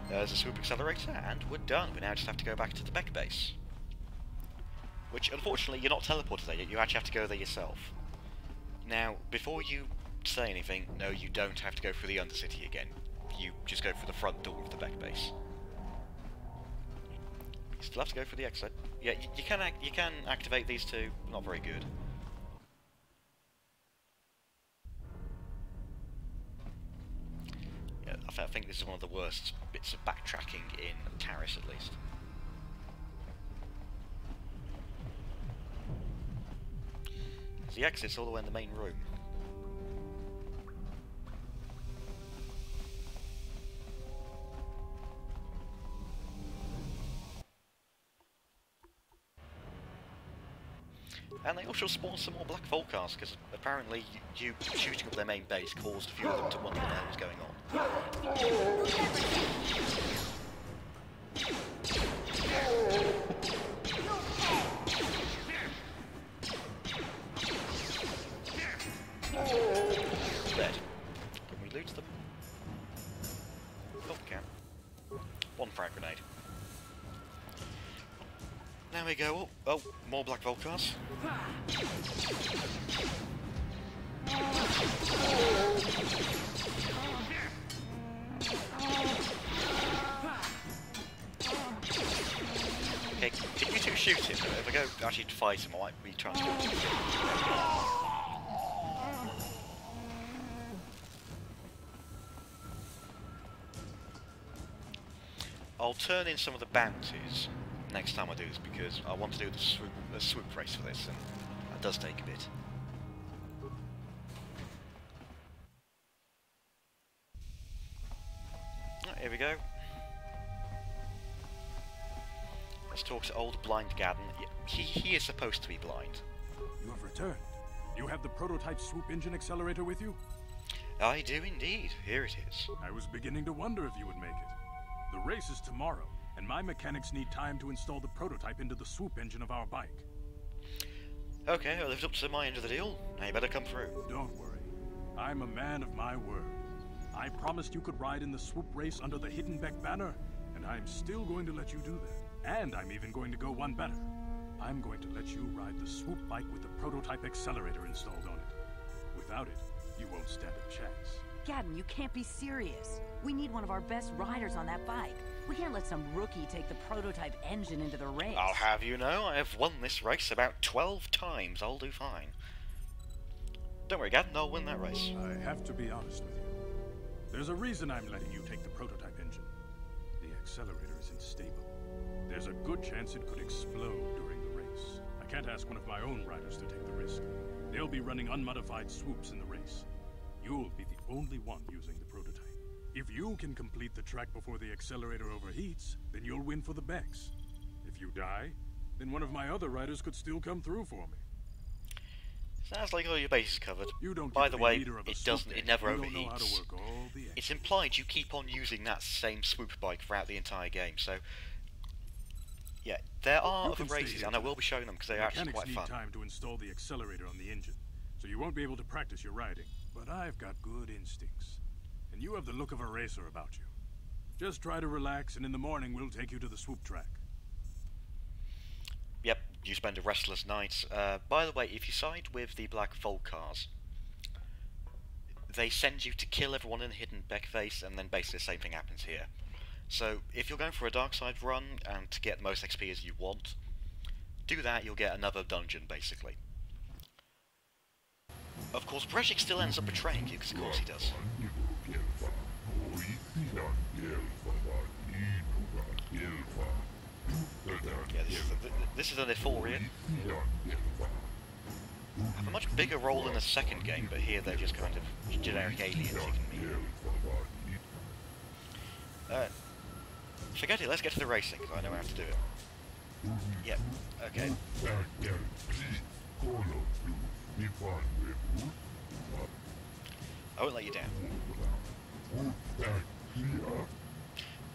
There's a swoop accelerator, and we're done. We now just have to go back to the Beck base. Which, unfortunately, you're not teleported there yet, you actually have to go there yourself. Now, before you say anything, no, you don't have to go through the Undercity again. You just go through the front door of the Beck base. You still have to go through the exit. Yeah, you can activate these 2, not very good. Yeah, I think this is one of the worst bits of backtracking in Taris, at least. The exit's all the way in the main room. And they also spawned some more Black Volcars, because apparently you shooting up their main base caused a few of them to wonder what the hell was going on. Dead. Can we loot them? Oh, we can. 1 frag grenade. There we go. Oh, more Black Volcars. Okay, can you two shoot him? If I go actually to fight him, I might be transported. I'll turn in some of the bounties next time I do this because I want to do the swoop race for this, and that does take a bit. Right, here we go. Let's talk to old blind Gadden. He is supposed to be blind. You have returned. You have the prototype swoop engine accelerator with you? I do indeed. Here it is. I was beginning to wonder if you would make it. The race is tomorrow, and my mechanics need time to install the prototype into the swoop engine of our bike. Okay, I lived up to my end of the deal. Now you better come through. Don't worry. I'm a man of my word. I promised you could ride in the swoop race under the Hiddenbeck banner, and I'm still going to let you do that. And I'm even going to go one better. I'm going to let you ride the swoop bike with the prototype accelerator installed on it. Without it, you won't stand a chance. Gadden, you can't be serious. We need one of our best riders on that bike. We can't let some rookie take the prototype engine into the race. I'll have you know, I have won this race about 12 times. I'll do fine. Don't worry, Gadden, I'll win that race. I have to be honest with you. There's a reason I'm letting you take the prototype engine. The accelerator is unstable. There's a good chance it could explode during the race. I can't ask one of my own riders to take the risk. They'll be running unmodified swoops in the race. You'll be the only one using the prototype. If you can complete the track before the accelerator overheats, then you'll win for the Becks. If you die, then one of my other riders could still come through for me. Sounds like all your bases covered. You don't By the way, it it never you don't know how to overheats. work all the It's implied you keep on using that same swoop bike throughout the entire game, so... Yeah, there are other races, and I will be showing them because they're actually quite Mechanics fun. need time to install the accelerator on the engine, so you won't be able to practice your riding. But I've got good instincts, and you have the look of a racer about you. Just try to relax, and in the morning we'll take you to the swoop track. Yep, you spend a restless night. By the way, if you side with the Black Volcars, they send you to kill everyone in Hidden Beckface, and then basically the same thing happens here. So, if you're going for a dark side run, and to get the most XP as you want, do that, you'll get another dungeon, basically. Of course, Brejik still ends up betraying you, because of course he does. Yeah, this is an Ephorian. Have a much bigger role in the second game, but here they're just kind of generic aliens you can meet. Forget it, let's get to the racing, because I know how to do it. Yep, okay. I won't let you down.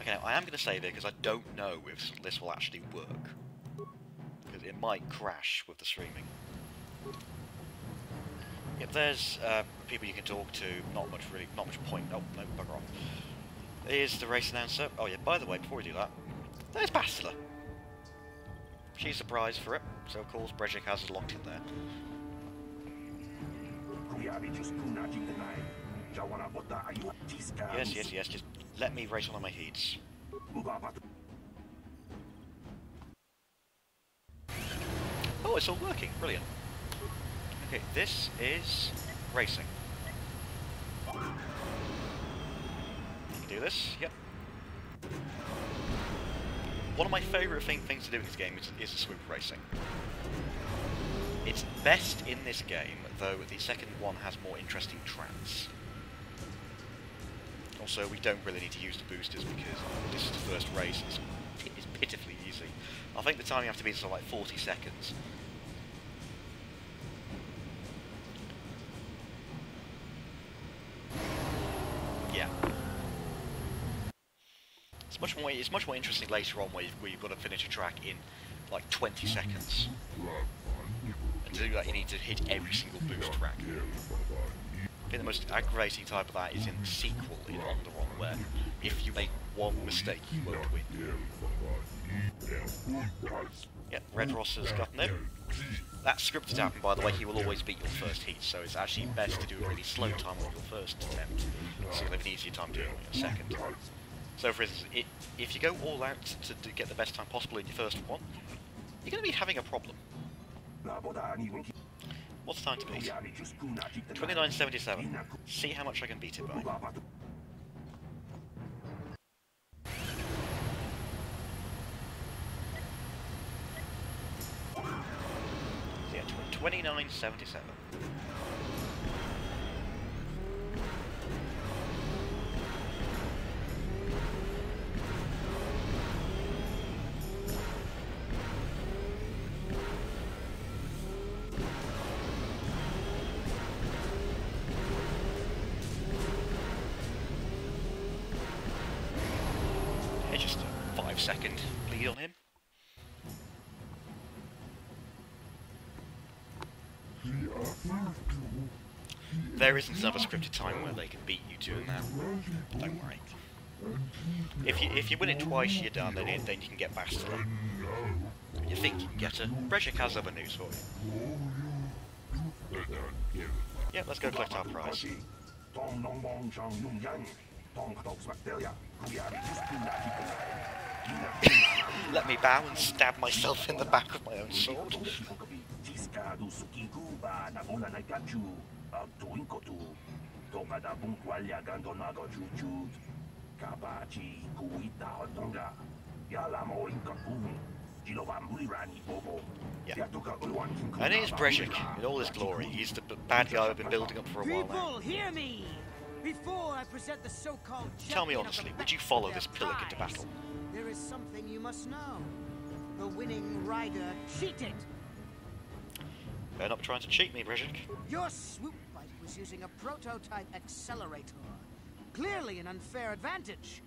Okay, now I am going to save it because I don't know if this will actually work. Because it might crash with the streaming. Yep, there's people you can talk to, not much point. Oh, no, bugger off. Here's the race announcer. Oh yeah, by the way, before we do that, there's Bastila. She's surprised for it, so of course Brejik has it locked in there. Yes, just let me race one of my heats. Oh, it's all working, brilliant. Okay, this is racing. Do this, yep. One of my favourite things to do in this game is swoop racing. It's best in this game, though the second one has more interesting tracks. Also, we don't really need to use the boosters because this is the first race. It's pitifully easy. I think the time you have to beat is like 40 seconds. Yeah. It's much more interesting later on where you've got to finish a track in like 20 seconds. And to do that you need to hit every single boost track. I think the most aggravating type of that is in the sequel in Onderon, where if you make one mistake you won't win. Yep, Red Ross has gotten it. That's scripted out, and by the way, he will always beat your first heat, so it's actually best to do a really slow time on your first attempt, so you'll have an easier time doing it on your second. So for instance, if you go all out to get the best time possible in your first one, you're going to be having a problem. What's the time to beat? 29.77. See how much I can beat it by. So yeah, 29.77. Just a 5-second lead on him. There isn't another scripted time where they can beat you doing that. Don't worry. If you win it twice, you're done, then you can get Bastila. You think you can get her? Brejik has other news for you. Yeah, let's go collect our prize. Let me bow and stab myself in the back with my own sword. Yeah. And here's Brejik in all his glory. He's the bad guy I've been building up for a while now. People, hear me! Before I present the so-called Tell me honestly, would you follow this pillock into battle? There is something you must know. The winning rider cheated. Better not be trying to cheat me, Brejik. Your swoop bite was using a prototype accelerator. Clearly an unfair advantage.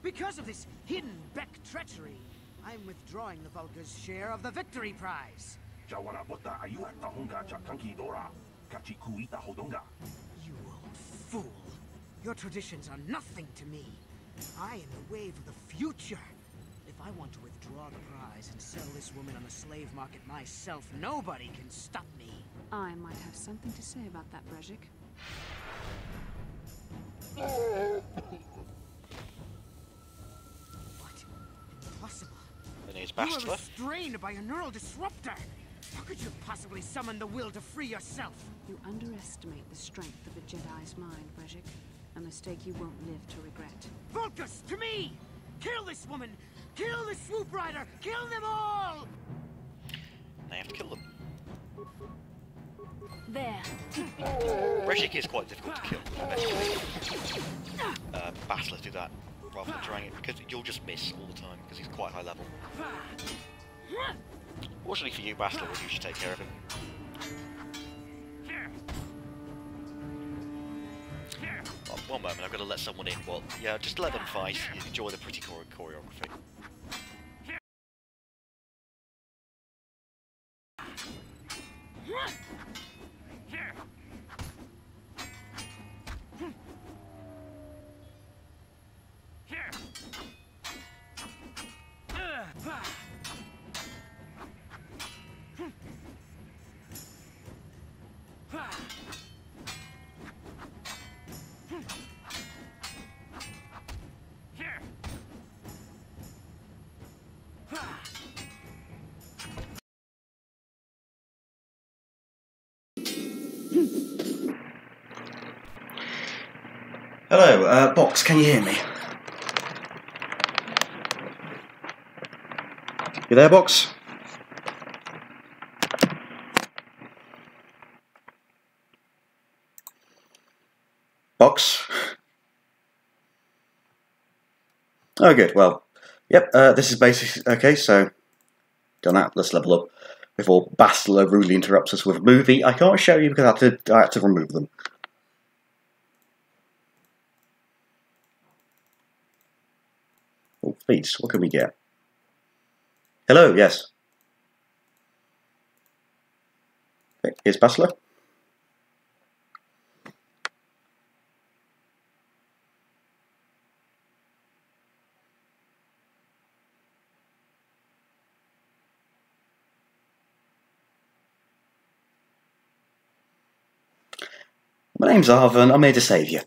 Because of this hidden Beck treachery, I'm withdrawing the Vulca's share of the victory prize. You old fool. Your traditions are nothing to me. I am the wave of the future. If I want to withdraw the prize and sell this woman on the slave market myself, nobody can stop me. I might have something to say about that, Brejik. What? Impossible. Then here's You are Bastila. restrained by a neural disruptor. How could you possibly summon the will to free yourself? You underestimate the strength of a Jedi's mind, Brejik. A mistake you won't live to regret. Vulcus, to me! Kill this woman! Kill the swoop rider! Kill them all! Now you have to kill them. There. Brejik is quite difficult to kill. Bastila do that rather than trying it, because you'll just miss all the time, because he's quite high level. Fortunately for you, Bastila will usually take care of him. Oh, one moment, I've got to let someone in. Well, yeah, just let them fight. You enjoy the pretty choreography. Hello, Box, can you hear me? You there, Box? Box? Oh, good, well, yep, this is basically, okay, so, done that, let's level up. Before Bastila rudely interrupts us with a movie, I can't show you because I had to remove them. Oh, please, what can we get? Hello, yes. Okay, here's Bastila. My name's Arvin, I'm here to save you.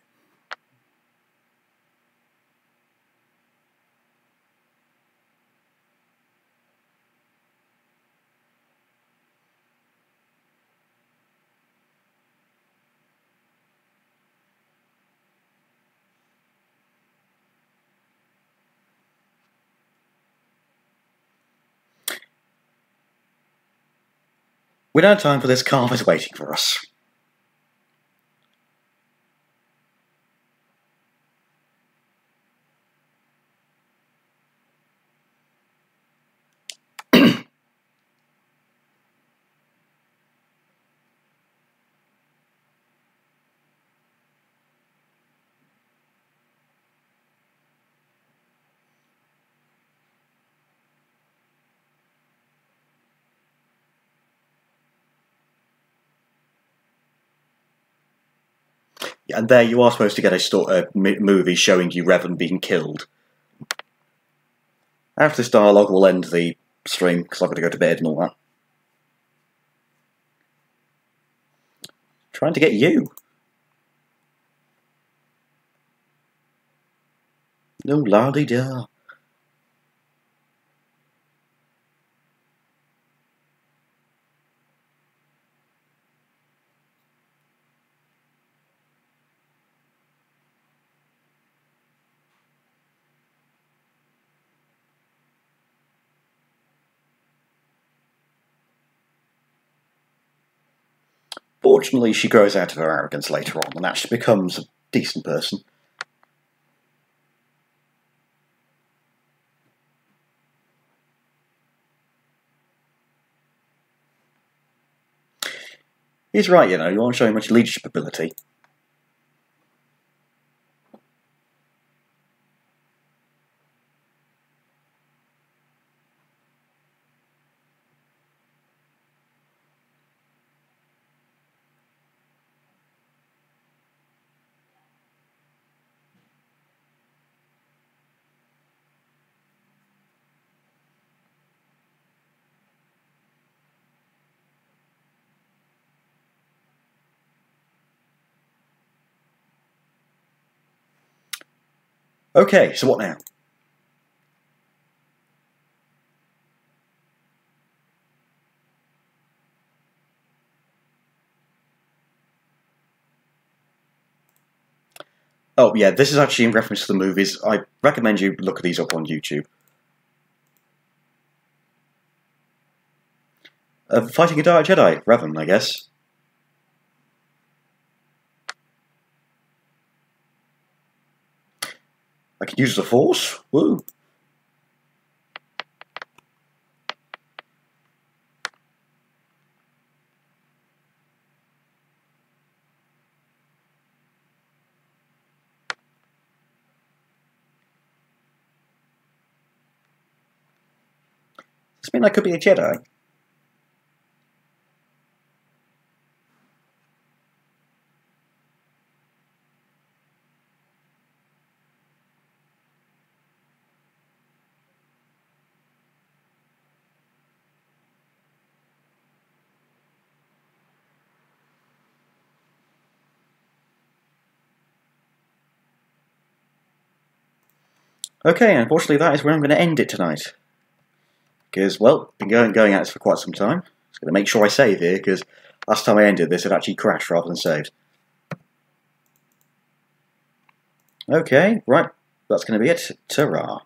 We don't have time for this, Carver's waiting for us. And there you are supposed to get a movie showing you Revan being killed. After this dialogue, we'll end the stream, because I've got to go to bed and all that. Trying to get you. No la-di-da. Fortunately, she grows out of her arrogance later on and actually becomes a decent person. He's right, you know, you aren't showing much leadership ability. Okay, so what now? Oh yeah, this is actually in reference to the movies. I recommend you look these up on YouTube. Fighting a Dark Jedi, Revan, I guess. I can use the Force? Woo! Does this mean I could be a Jedi? Okay, unfortunately that is where I'm going to end it tonight. Because, well, been going at this for quite some time. Just going to make sure I save here, because last time I ended this it actually crashed rather than saved. Okay, right, that's going to be it. Ta-ra.